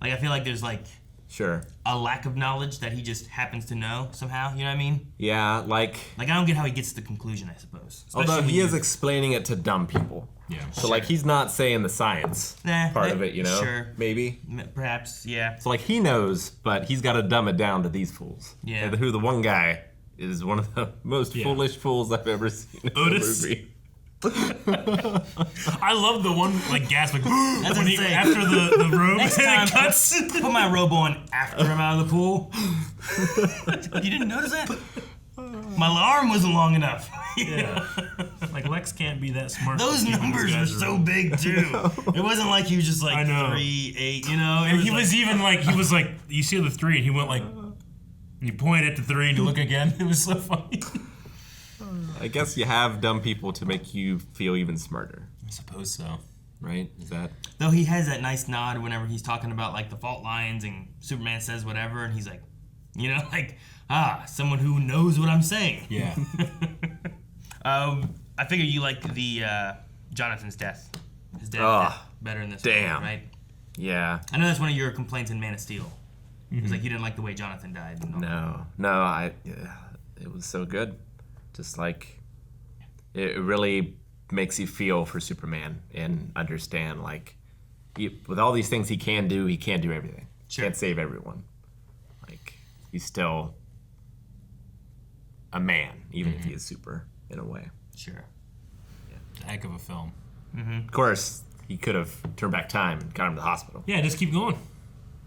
I feel like there's like Sure. a lack of knowledge that he just happens to know somehow. You know what I mean? Yeah, like I don't get how he gets to the conclusion, I suppose. although Especially he when is explaining it to dumb people. Yeah. So like he's not saying the science part of it, you know? Sure. Maybe. Perhaps, yeah. So like he knows, but he's got to dumb it down to these fools. Yeah. And who the one guy is one of the most foolish fools I've ever seen in Otis? a movie. I love the one like gasp like That's when he, insane. after the robe Next and time, it cuts. put my robe on after I'm out of the pool. You didn't notice that? My arm wasn't long enough. Yeah. Like Lex can't be that smart. Those numbers were so big too. It wasn't like he was just like 3, 8, you know. And he was like, you see the 3, and he went like, and you point at the 3, and you look again. It was so funny. I guess you have dumb people to make you feel even smarter. I suppose so. Right? Is that? Though he has that nice nod whenever he's talking about like the fault lines and Superman says whatever, and he's like, you know, like, someone who knows what I'm saying. Yeah. I figure you like the Jonathan's death. His death better in this damn. one, right? Yeah. I know that's one of your complaints in Man of Steel. It was like you didn't like the way Jonathan died. No, it was so good. Just like, it really makes you feel for Superman and understand, like, with all these things he can't do everything. Sure. Can't save everyone. Like, he's still a man, even if he is super, in a way. Sure. It's a heck of a film. Of course, he could have turned back time and got him to the hospital. Yeah, just keep going.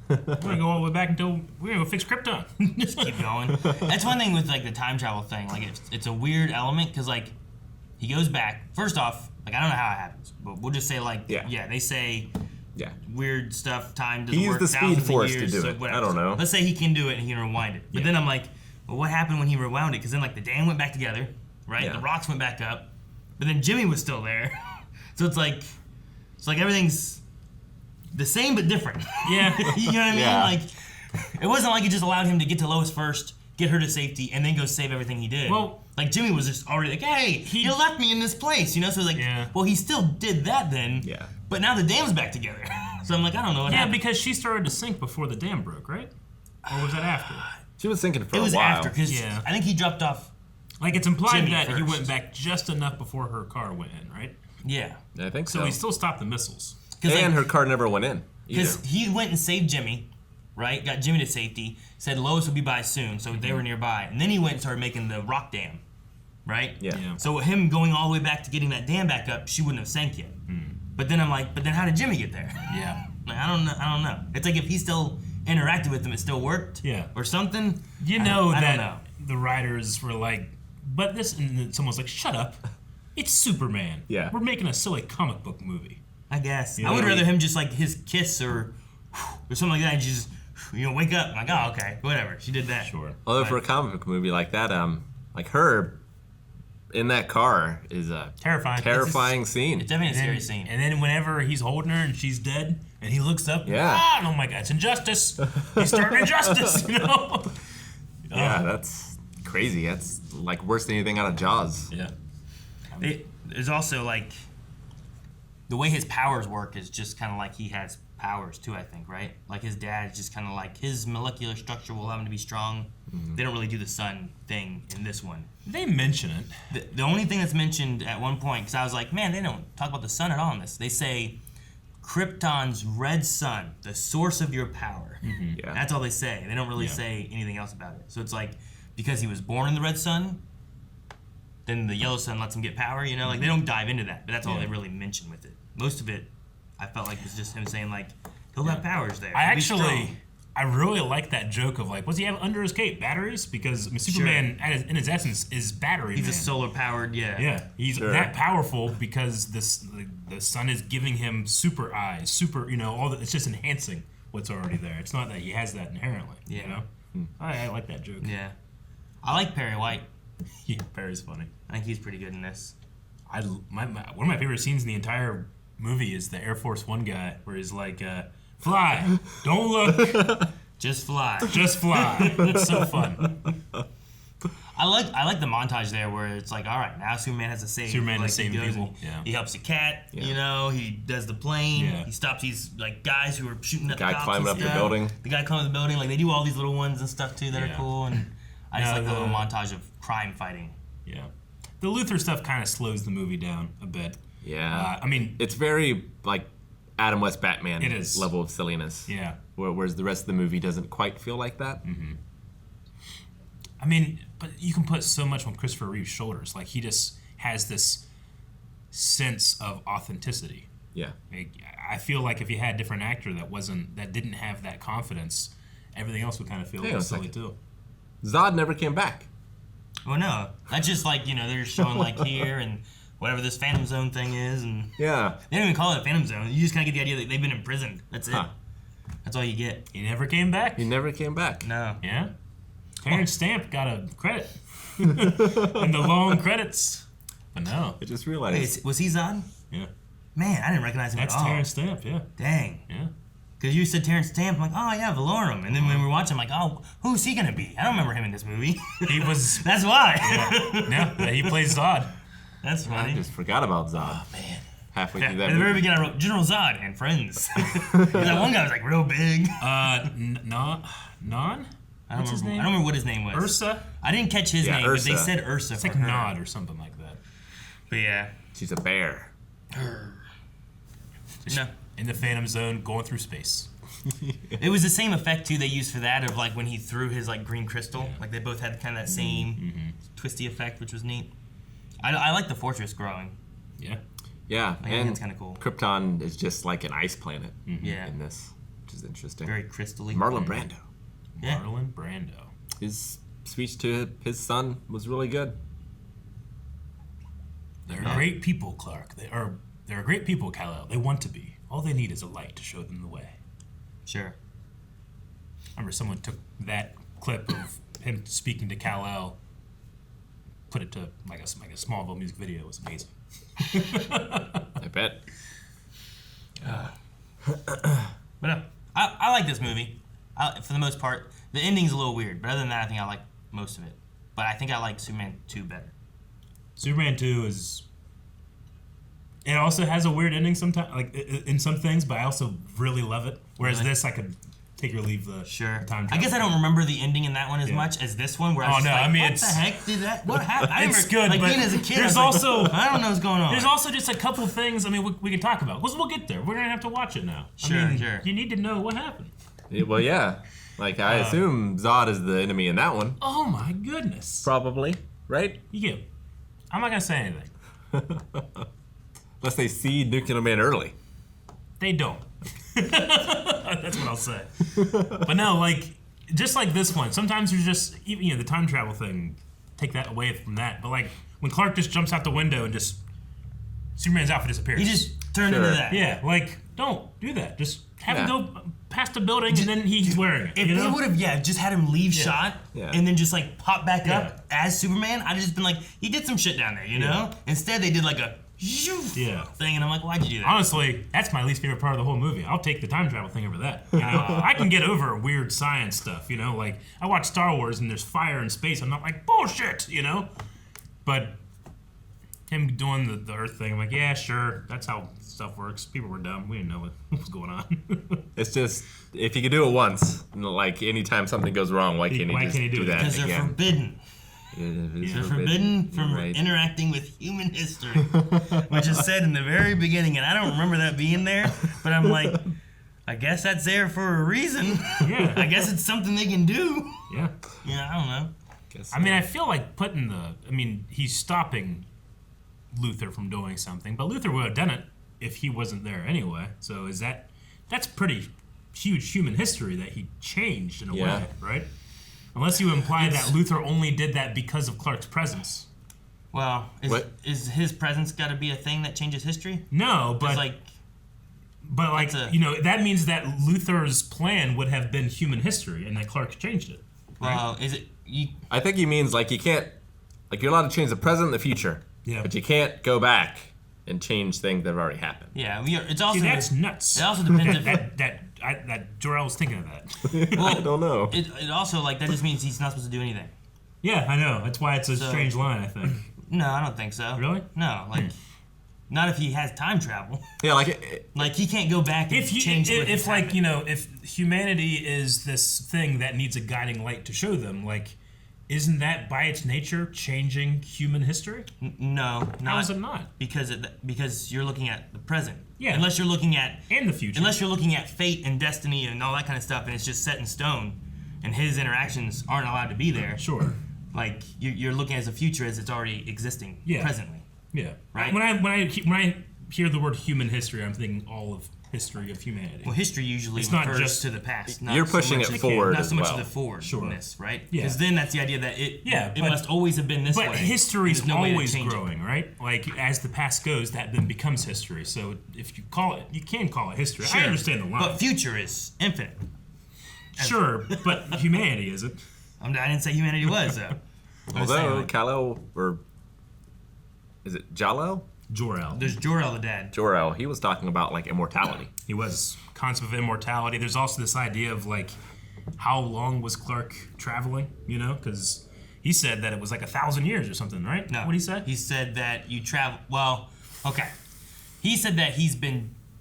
We're gonna go all the way back until we're gonna go fix Krypton. Just keep going. That's one thing with like the time travel thing. Like it's a weird element because like he goes back. First off, like I don't know how it happens, but we'll just say like they say weird stuff. Time doesn't work. He used the Speed Force to do so it. whatever. I don't know. Let's say he can do it and he can rewind it. But then I'm like, well, what happened when he rewound it? Because then like the dam went back together, right? Yeah. The rocks went back up, but then Jimmy was still there. So it's like everything's the same but different. Yeah. You know what I mean? Yeah. Like, it wasn't like it just allowed him to get to Lois first, get her to safety, and then go save everything he did. Well, like Jimmy was just already like, hey, you left me in this place, you know? So it's like, well, he still did that then. Yeah. But now the dam's back together. So I'm like, I don't know what happened. because she started to sink before the dam broke, right? Or was that after? She was sinking for a while. It was after, because I think he dropped off. Like, it's implied Jimmy that he first. went back just enough before her car went in, right? Yeah. I think so. So he still stopped the missiles. And her car never went in. Because he went and saved Jimmy, right? Got Jimmy to safety. Said Lois would be by soon, so they were nearby. And then he went and started making the rock dam, right? Yeah. So him going all the way back to getting that dam back up, she wouldn't have sank yet. But then I'm like, but then how did Jimmy get there? Yeah. Like, I don't know. It's like if he still interacted with them, it still worked. Yeah. Or something. You know I that don't know. the writers were like, but this, and then someone's like, shut up. It's Superman. Yeah. We're making a silly comic book movie. I guess. You I would know? rather him just like his kiss or something like that and just, wake up. I'm like, oh, okay, whatever. She did that. Sure. Although for a comic book movie like that, like her in that car is a terrifying scene. It's definitely a scary scene. And then whenever he's holding her and she's dead, and he looks up, and oh my God, it's injustice. He's starting injustice, you know? Yeah, that's crazy. That's like worse than anything out of Jaws. Yeah. There's also like the way his powers work is just kind of like he has powers too, I think, right? Like his dad's just kind of like his molecular structure will allow him to be strong. They don't really do the sun thing in this one. They mention it. The only thing that's mentioned at one point, because I was like, man, they don't talk about the sun at all in this. They say Krypton's red sun, the source of your power. Yeah. That's all they say. They don't really say anything else about it. So it's like, because he was born in the red sun, then the yellow sun lets him get power, you know? Like, they don't dive into that, but that's all they really mention with it. Most of it, I felt like was just him saying, like, he'll have powers there. I really like that joke of like, what's he have under his cape? Batteries? Because I mean, Superman, in his essence, is battery. He's man. a solar powered, Yeah, he's that powerful because the sun is giving him super eyes, super, all that. It's just enhancing what's already there. It's not that he has that inherently. Yeah. You know? I like that joke. Yeah. I like Perry White. Yeah, Perry's funny. I think he's pretty good in this. One of my favorite scenes in the entire movie is the Air Force One guy where he's like, fly, don't look, just fly, just fly. It's so fun. I like the montage there where it's like, all right, now Superman has to save. Superman like, is saving people. He helps a cat. He does the plane. He stops these like guys who are shooting at the cops. Guy climbing up the building. The guy climbing up the building. Like they do all these little ones and stuff too that are cool. And I just like the little montage of crime fighting. Yeah, the Luthor stuff kind of slows the movie down a bit. Yeah, I mean, it's very like Adam West Batman it is. level of silliness. Yeah, whereas the rest of the movie doesn't quite feel like that. Mm-hmm. I mean, but you can put so much on Christopher Reeve's shoulders. Like he just has this sense of authenticity. Yeah, like, I feel like if you had a different actor that didn't have that confidence, everything else would kind of feel a little silly too. Zod never came back. Well, no, that's just like they're just showing like here and whatever this Phantom Zone thing is, and Yeah. they don't even call it a Phantom Zone. You just kind of get the idea that they've been imprisoned. That's it. Huh. That's all you get. He never came back. He never came back. No. Yeah. Terrence Stamp got a credit in the long credits, but no. I just realized. Wait, was he Zod? Yeah. Man, I didn't recognize him That's at all. Terrence Stamp. Yeah. Dang. Yeah. Because you said Terrence Stamp, I'm like, oh yeah, Valorum. And then when we were watching, I'm like, oh, who's he gonna be? I don't remember him in this movie. He was. That's why. Yeah, he plays Zod. That's funny. I just forgot about Zod. Oh man. Halfway Yeah, through that at the very movie. beginning, I wrote General Zod and Friends. That one guy was like real big. Non? I don't What's his remember. name? I don't remember what his name was. Ursa? I didn't catch his Yeah, name, Ursa. but they said Ursa. It's for like her. Nod or something like that. But yeah. She's a bear. No. In the Phantom Zone, going through space. It was the same effect too they used for that of like when he threw his like green crystal. Like they both had kind of that same twisty effect, which was neat. I like the fortress growing. Yeah. Yeah, I think and that's kinda cool. Krypton is just like an ice planet Yeah. in this, which is interesting. Very crystally. Marlon Brando. Yeah. Marlon Brando. His speech to his son was really good. They're great people, Clark. They're great people, Kal-El. They want to be. All they need is a light to show them the way. Sure. I remember someone took that clip of him speaking to Kal-El, put it to like a Smallville music video. It was amazing. I bet. But no, I like this movie. For the most part, the ending's a little weird, but other than that, I think I like most of it. But I think I like Superman 2 better. Superman 2 is. It also has a weird ending sometimes, like in some things, but I also really love it. Whereas Really? this, I could take or leave the time travel. I guess I don't remember the ending in that one as much as this one, where I was just like, what the heck did that? What happened? I It's remember, good, like but being as a kid, there's I was also like, I don't know what's going on. There's also just a couple things. I mean, we can talk about. We'll get there. We're gonna have to watch it now. Sure, I mean, sure. You need to know what happened. Yeah, well, yeah. Like, I assume Zod is the enemy in that one. Oh my goodness. Probably, right? You. I'm not gonna say anything. Unless they see Nuclear Man early. They don't. That's what I'll say. But no, like just like this one. Sometimes there's just even the time travel thing. Take that away from that. But like when Clark just jumps out the window and just Superman's outfit disappears. He just turned into that. Yeah, like don't do that. Just have him go past the building and then he's wearing it. If they would have, just had him leave shot Yeah. and then just like pop back up as Superman, I'd just been like, he did some shit down there, you know? Instead, they did like a thing, and I'm like, why'd you do that? Honestly, that's my least favorite part of the whole movie. I'll take the time travel thing over that. You know, I can get over weird science stuff. You know, like I watch Star Wars and there's fire in space. I'm not like bullshit. You know, but him doing the Earth thing, I'm like, yeah, sure, that's how stuff works. People were dumb. We didn't know what was going on. It's just, if you can do it once, like anytime something goes wrong, why can't he do that Because they're again? forbidden. They're forbidden from interacting with human history, which is said in the very beginning, and I don't remember that being there, but I'm like, I guess that's there for a reason. Yeah. I guess it's something they can do. Yeah. Yeah, I don't know. I mean, I feel like he's stopping Luthor from doing something, but Luthor would have done it if he wasn't there anyway. So that's pretty huge human history that he changed in a way, right? Unless you imply that Luthor only did that because of Clark's presence. Well, is his presence got to be a thing that changes history? No, but that means that Luthor's plan would have been human history, and that Clark changed it. Right? Well, is it? I think he means like you can't, like you're allowed to change the present and the future, but you can't go back and change things that have already happened. Yeah, it's also that's nuts. It also depends that Jor-El was thinking of that. I don't know. It also that just means he's not supposed to do anything. Yeah, I know. That's why it's a strange line, I think. No, I don't think so. Really? No, not if he has time travel. Yeah, like he can't go back and change. If humanity is this thing that needs a guiding light to show them, isn't that by its nature changing human history? No, How is it not? Because you're looking at the present. Yeah. Unless you're looking at and the future. Unless you're looking at fate and destiny and all that kind of stuff, and it's just set in stone, and his interactions aren't allowed to be there. Sure. Like you're looking at the future as it's already existing presently. Yeah. Right. When I hear the word human history, I'm thinking all of history of humanity. Well, history usually It's not refers just to the past. You're pushing it forward Not so much as to well. the forwardness, right? Yeah. Because then that's the idea that it but- must always have been this way. But history's There's no way to always change it. growing, right? Like, as the past goes, that then becomes history. So if you call it, you can call it history. Sure. I understand the line. But future is infinite. Sure, but humanity isn't. I didn't say humanity was, though. Although Kal-El, or is it Jor-El? Jor-El. There's Jor-El the dad. Jor-El. He was talking about like immortality. He was. Concept of immortality. There's also this idea of like, how long was Clark traveling? You know, because he said that it was like 1,000 years or something, right? No. What did he say? He said that you travel. Well, okay. He said that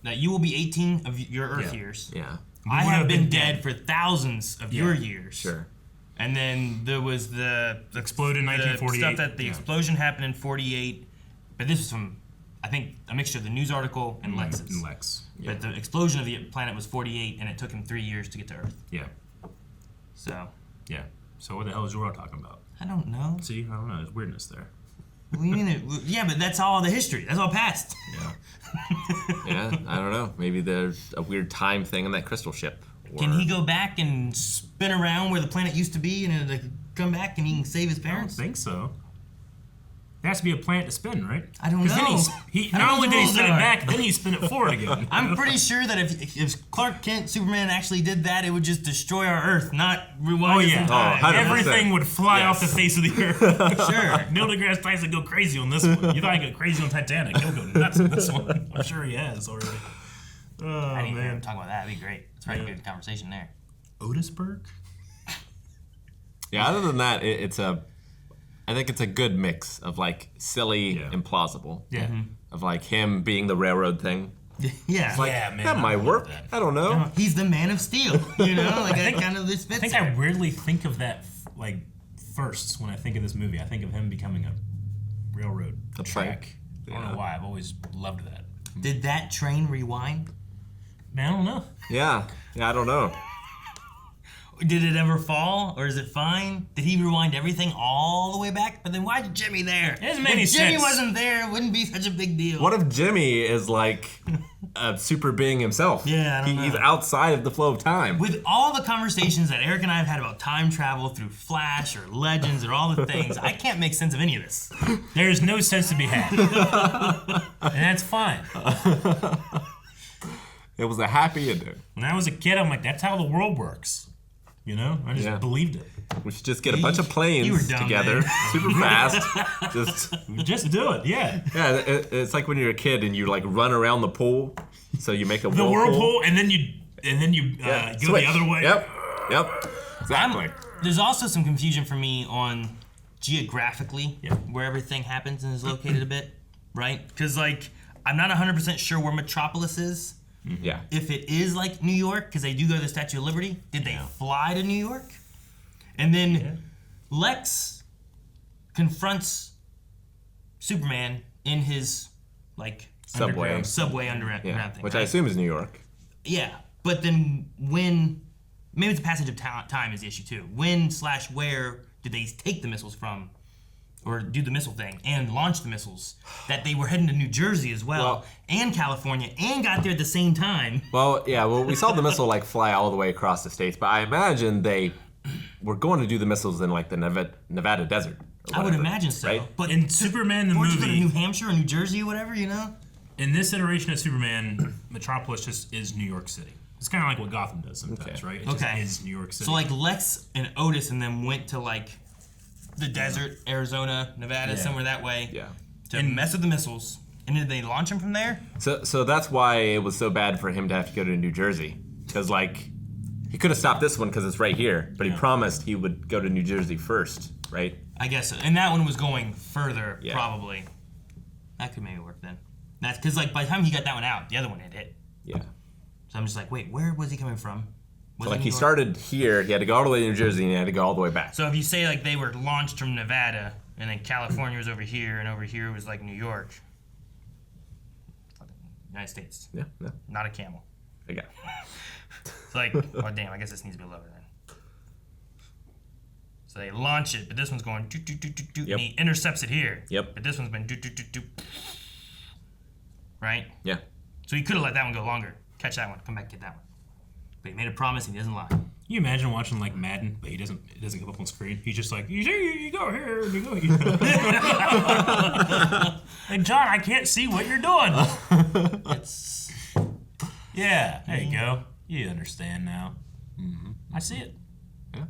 that you will be 18 of your Earth years. Yeah. I have been dead for thousands of your years. Sure. And then there was the exploded in 1948. Stuff that the explosion happened in 48. But this was from, I think, a mixture of the news article and Lex's. And Lex. But the explosion of the planet was 48, and it took him 3 years to get to Earth. Yeah. So. Yeah. So what the hell is Jor-El talking about? I don't know. See, I don't know. There's weirdness there. What do you mean? Yeah, but that's all the history. That's all past. Yeah. Yeah, I don't know. Maybe there's a weird time thing in that crystal ship. Can he go back and spin around where the planet used to be and it'll come back and he can save his parents? I don't think so. There has to be a planet to spin, right? I don't know. Then he not only did he spin it back, then he spin it forward again. I'm pretty sure that if Clark Kent, Superman, actually did that, it would just destroy our Earth, not rewind us in time. Everything would fly off the face of the Earth. Sure. Neil deGrasse Tyson go crazy on this one. You thought he'd go crazy on Titanic. He'll go nuts on this one. I'm sure he has already. Oh, I didn't man. even talk about that. That'd be great. It's probably a good conversation there. Otisburg? Yeah, other than that, I think it's a good mix of like silly and plausible. Yeah. Of like him being the railroad thing. Yeah. It's like, man, that might work. I don't know. He's the Man of Steel, you know? Like, that kind of this fits. I think I weirdly think of that like first when I think of this movie. I think of him becoming a railroad track. I don't know why. I've always loved that. Did that train rewind? Man, I don't know. Yeah, I don't know. Did it ever fall, or is it fine? Did he rewind everything all the way back? But then why is Jimmy there? It doesn't make any If Jimmy sense. wasn't there, it wouldn't be such a big deal. What if Jimmy is like a super being himself? Yeah, I don't know. He's outside of the flow of time. With all the conversations that Eric and I have had about time travel through Flash or Legends or all the things, I can't make sense of any of this. There's no sense to be had. And that's fine. It was a happy ending. When I was a kid, I'm like, that's how the world works. You know? I just believed it. We should just get a bunch of You were planes dumb, together, man. super fast. Just do it, yeah. Yeah, it's like when you're a kid and you like run around the pool, so you make a The whirlpool, and then you go switch. the other way. Yep. Exactly. There's also some confusion for me on geographically where everything happens and is located a bit, right? Because like I'm not 100% sure where Metropolis is. Yeah. If it is like New York, because they do go to the Statue of Liberty, did they fly to New York? And then Lex confronts Superman in his like Subway underground thing, which right? I assume is New York. Yeah, but then when maybe it's a passage of time is the issue too. When/where did they take the missiles from, or do the missile thing and launch the missiles? That they were heading to New Jersey as well and California, and got there at the same time. Well, we saw the missile like fly all the way across the states, but I imagine they were going to do the missiles in like the Nevada desert. I would imagine so. Right? But in Superman the weren't you movie, in New Hampshire or New Jersey or whatever, you know? In this iteration of Superman, Metropolis just is New York City. It's kind of like what Gotham does sometimes, right? It just is New York City. So like Lex and Otis and them went to like the desert, Arizona, Nevada, somewhere that way. Yeah. To mess with the missiles. And did they launch them from there? So that's why it was so bad for him to have to go to New Jersey, because like he could have stopped this one because it's right here, but he promised he would go to New Jersey first, right? I guess so. And that one was going further, probably. That could maybe work then. That's because like by the time he got that one out, the other one had hit. Yeah. So I'm just like, wait, where was he coming from? Was So like it he New York? started here, he had to go all the way to New Jersey, and he had to go all the way back. So if you say like they were launched from Nevada, and then California was over here, and over here was like New York. United States. Yeah. Not a camel. Okay. It's like, oh damn, I guess this needs to be lower then. So they launch it, but this one's going doot, doot, doot, doot, doot, and he intercepts it here. Yep. But this one's been doot, doot, doot, doot. Right? Yeah. So he could have let that one go longer. catch that one. Come back, get that one. But he made a promise and he doesn't lie. Can you imagine watching like Madden, but he doesn't come up on screen. He's just like, you go here, and you go. Like, John, I can't see what you're doing. Yeah, there you go. You understand now. Mm-hmm. I see it. Yeah.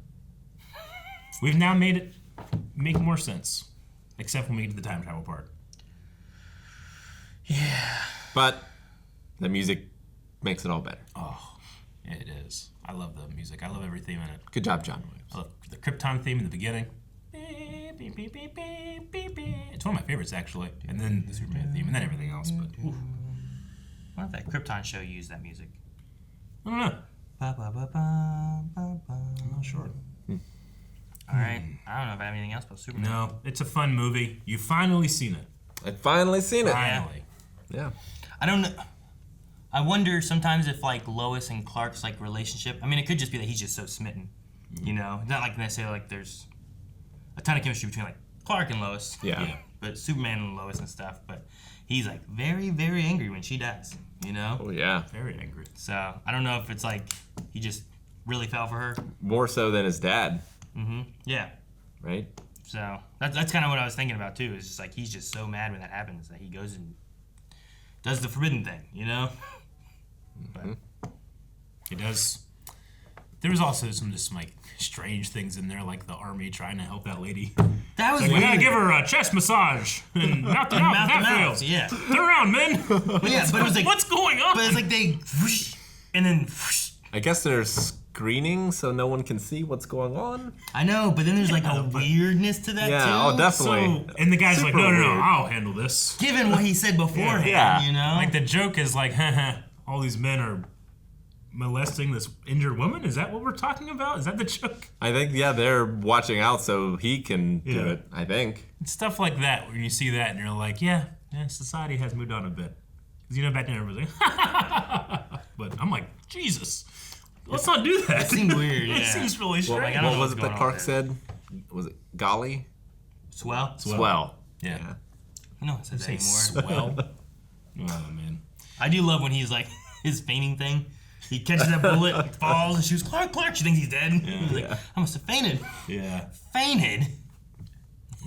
We've now made it make more sense, except when we get to the time travel part. Yeah. But the music makes it all better. Oh, it is. I love the music. I love every theme in it. Good job, John Williams. I love the Krypton theme in the beginning. It's one of my favorites, actually. And then the Superman theme, and then everything else. But oof. What if that Krypton show used that music? I don't know. I'm not sure. All right. I don't know if I have anything else about Superman. No, it's a fun movie. You've finally seen it. I've finally seen it. Finally. Yeah. I don't know. I wonder sometimes if like Lois and Clark's like relationship. I mean, it could just be that he's just so smitten. You know, it's not like necessarily like there's a ton of chemistry between like Clark and Lois. Yeah. But Superman and Lois and stuff. But he's like very, very angry when she dies. You know. Oh yeah. Very angry. So I don't know if it's like he just really fell for her. More so than his dad. Mm-hmm. Yeah. Right. So that's kind of what I was thinking about too. Is just like he's just so mad when that happens that he goes and does the forbidden thing, you know. But he does. There was also some just like strange things in there, like the army trying to help that lady. That was like, weird. we gotta give her a chest massage and mouth to mouth. That fails. Yeah. Turn around, men. Yeah, but it was like what's going on? But it's like they whoosh, and then whoosh. I guess there's screening so no one can see what's going on. I know, but then there's like a weirdness to that too. Yeah, oh definitely. So, and the guy's like, no, weird. I'll handle this. Given what he said beforehand, you know? Like the joke is like, all these men are molesting this injured woman? Is that what we're talking about? Is that the joke? I think, yeah, they're watching out so he can do it, I think. It's stuff like that, when you see that and you're like, yeah, society has moved on a bit. Because, you know, back then everybody was like, but I'm like, Jesus, let's not do that. It seemed weird, yeah. It seems really strange. What was it that Clark said? Was it golly? Swell? Swell. Yeah. I don't know what it says anymore. Swell? Oh, man. I do love when he's like, his fainting thing. He catches that bullet, falls, and shoots Clark. She thinks he's dead. He's like, I must have fainted. Yeah. Fainted?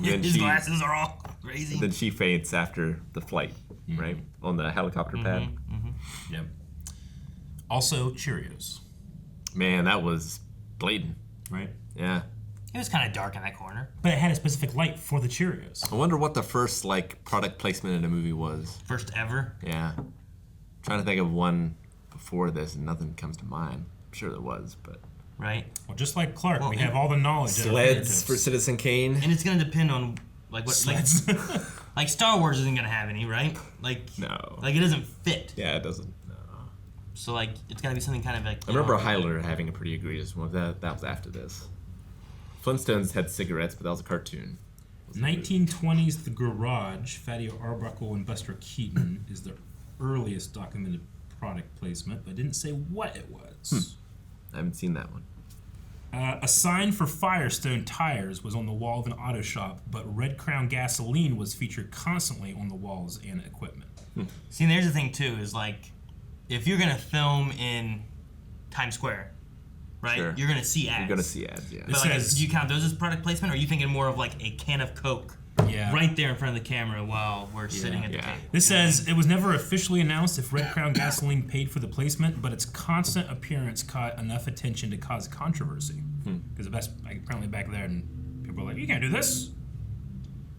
His glasses are all crazy. Then she faints after the flight, right? On the helicopter pad. Mm-hmm. Yep. Also, Cheerios. Man, that was blatant. Right? Yeah. It was kind of dark in that corner. But it had a specific light for the Cheerios. I wonder what the first, like, product placement in a movie was. First ever? Yeah. Trying to think of one before this, and nothing comes to mind. I'm sure there was, but... Right? Well, just like Clark, we have all the knowledge. Sleds for Citizen Kane. And it's going to depend on, like, what... Sleds. Like, Star Wars isn't going to have any, right? Like... No. Like, it doesn't fit. Yeah, it doesn't. No. So, like, it's got to be something kind of like... I remember Highlander having a pretty egregious one. That was after this. Flintstones had cigarettes, but that was a cartoon. 1920s The Garage, Fatty Arbuckle and Buster Keaton is the earliest documented product placement, but didn't say what it was. I haven't seen that one. A sign for Firestone tires was on the wall of an auto shop, but Red Crown gasoline was featured constantly on the walls and equipment. See, and there's the thing, too, is like, if you're going to film in Times Square, right, Sure. you're going to see ads. You're going to see ads, yeah. But like, do you count those as product placement, or are you thinking more of like a can of Coke right there in front of the camera while we're sitting at the table? This says, it was never officially announced if Red Crown gasoline paid for the placement, but its constant appearance caught enough attention to cause controversy. Because apparently back there, and people were like, you can't do this.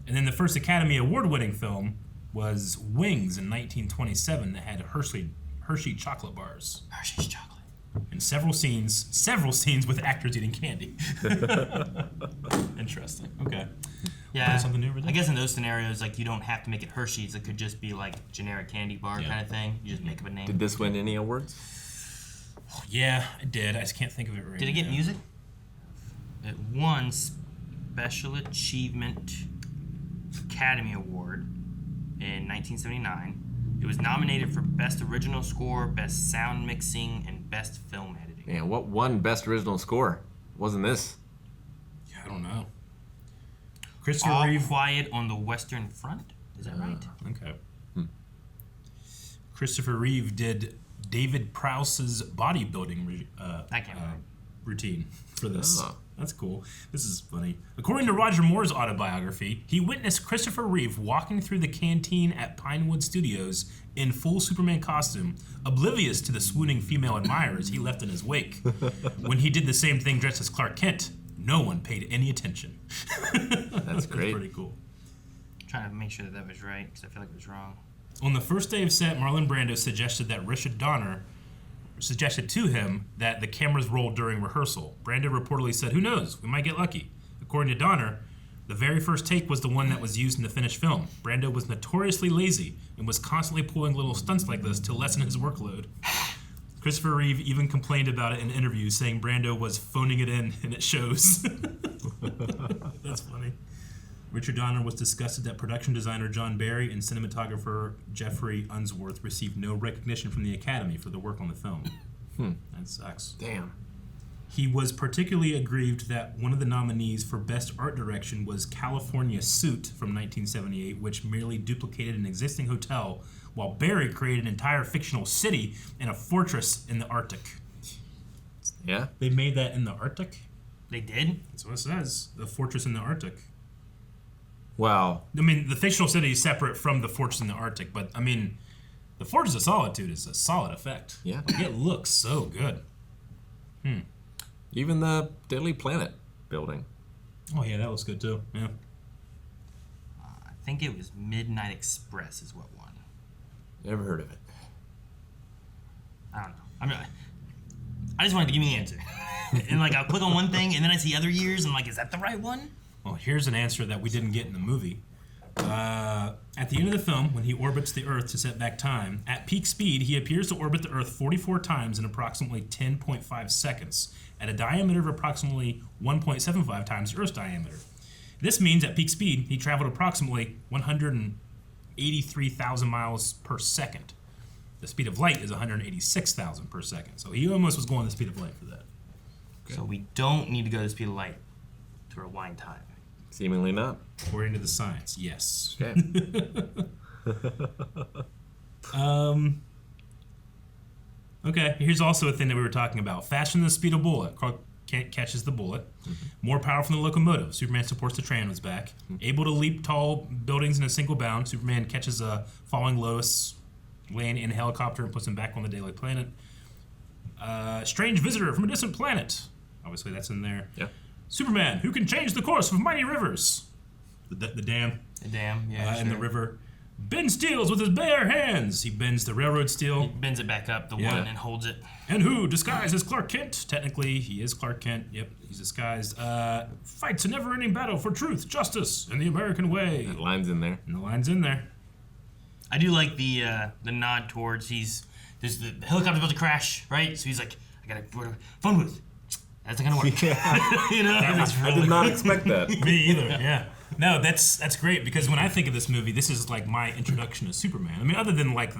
And then the first Academy Award-winning film was Wings in 1927 that had Hershey chocolate bars. Hershey's chocolate. And several scenes with actors eating candy. Interesting. Okay. Yeah. Something new over there? I guess in those scenarios, like, you don't have to make it Hershey's. It could just be like generic candy bar kind of thing. You just make up a name. Did this win any awards? Yeah, it did. I just can't think of it right now. Did it get music? It won Special Achievement Academy Award in 1979. It was nominated for Best Original Score, Best Sound Mixing, and Best Film Editing. Yeah, what won Best Original Score? Wasn't this? Yeah, I don't know. Christopher Reeve. Quiet on the Western Front? Is that right? Okay. Christopher Reeve did David Prowse's bodybuilding routine for this. Oh. That's cool. This is funny. According to Roger Moore's autobiography, he witnessed Christopher Reeve walking through the canteen at Pinewood Studios in full Superman costume, oblivious to the swooning female admirers he left in his wake. When he did the same thing dressed as Clark Kent, no one paid any attention. That's great. That's pretty cool. I'm trying to make sure that was right, because I feel like it was wrong. On the first day of set, Marlon Brando suggested to him that the cameras rolled during rehearsal. Brando reportedly said, "Who knows? We might get lucky." According to Donner, the very first take was the one that was used in the finished film. Brando was notoriously lazy and was constantly pulling little stunts like this to lessen his workload. Christopher Reeve even complained about it in interviews, saying Brando was phoning it in, and it shows. That's funny. Richard Donner was disgusted that production designer John Barry and cinematographer Jeffrey Unsworth received no recognition from the Academy for their work on the film. That sucks. Damn. He was particularly aggrieved that one of the nominees for Best Art Direction was California Suit from 1978, which merely duplicated an existing hotel, while Barry created an entire fictional city and a fortress in the Arctic. Yeah? They made that in the Arctic? They did? That's what it says. The fortress in the Arctic. Wow. I mean, the fictional city is separate from the fortress in the Arctic, but I mean, the Fortress of Solitude is a solid effect. Yeah. Like, it looks so good. Even the Daily Planet building. Oh yeah, that looks good too. Yeah. I think it was Midnight Express is what won. Never heard of it. I don't know. I just wanted to give me the answer. And like, I'll click on one thing, and then I see other years, and I'm like, is that the right one? Well, here's an answer that we didn't get in the movie. At the end of the film, when he orbits the Earth to set back time, at peak speed, he appears to orbit the Earth 44 times in approximately 10.5 seconds, at a diameter of approximately 1.75 times the Earth's diameter. This means at peak speed, he traveled approximately 183,000 miles per second. The speed of light is 186,000 per second, so he almost was going the speed of light for that. So we don't need to go to the speed of light to rewind time. Seemingly not. According to the science, yes. Okay. Okay, here's also a thing that we were talking about. Faster than the speed of bullet. Clark Kent catches the bullet. More powerful than the locomotive. Superman supports the train on his back. Able to leap tall buildings in a single bound. Superman catches a falling Lois Lane in a helicopter and puts him back on the Daily Planet. Strange visitor from a distant planet. Obviously, that's in there. Yeah. Superman, who can change the course of mighty rivers. The dam. The dam, yeah. And the river. Bends steels with his bare hands. He bends the railroad steel. He bends it back up, the one, and holds it. And who, disguised as Clark Kent, technically he is Clark Kent, yep, he's disguised, fights a never-ending battle for truth, justice, and the American way. That line's in there. And the line's in there. I do like the nod towards there's the helicopter's about to crash, right? So he's like, I gotta go to phone booth. That's not gonna work. You know? I did not expect that. Me either, yeah. No, that's great, because when I think of this movie, this is like my introduction to Superman. I mean, other than like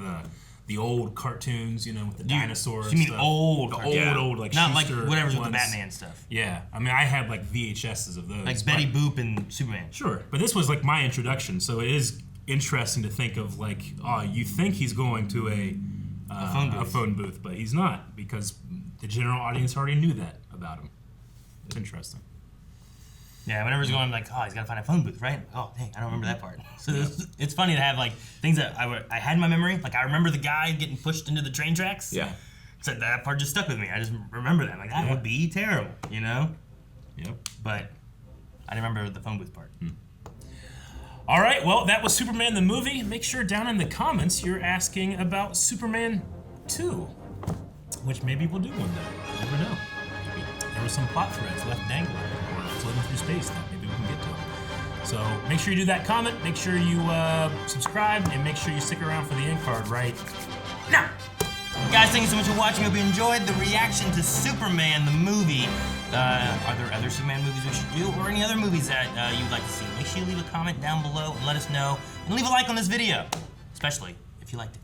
the old cartoons, you know, with the dinosaurs. You mean stuff. old The cartoons? old, like not Schuster like whatever's with ones. the Batman stuff. Yeah, I mean, I had like VHSs of those. Like Betty Boop and Superman. Sure, but this was like my introduction, so it is interesting to think of like, you think he's going to a phone booth, but he's not, because the general audience already knew that about him. It's interesting. Yeah, whenever he's going, I'm like, he's got to find a phone booth, right? Oh, dang, I don't remember that part. So it's funny to have like things that I had in my memory. Like I remember the guy getting pushed into the train tracks. Yeah. So that part just stuck with me. I just remember that. Like that would be terrible, you know? Yep. But I didn't remember the phone booth part. All right, well, that was Superman the movie. Make sure down in the comments you're asking about Superman 2, which maybe we'll do one day. You never know. Maybe there were some plot threads left dangling or floating through space that maybe we can get to. So make sure you do that comment, make sure you subscribe, and make sure you stick around for the end card right now. Guys, thank you so much for watching. Hope you enjoyed the reaction to Superman the movie. Are there other Superman movies we should do, or any other movies that you'd like to see? Make sure you leave a comment down below and let us know. And leave a like on this video, especially if you liked it.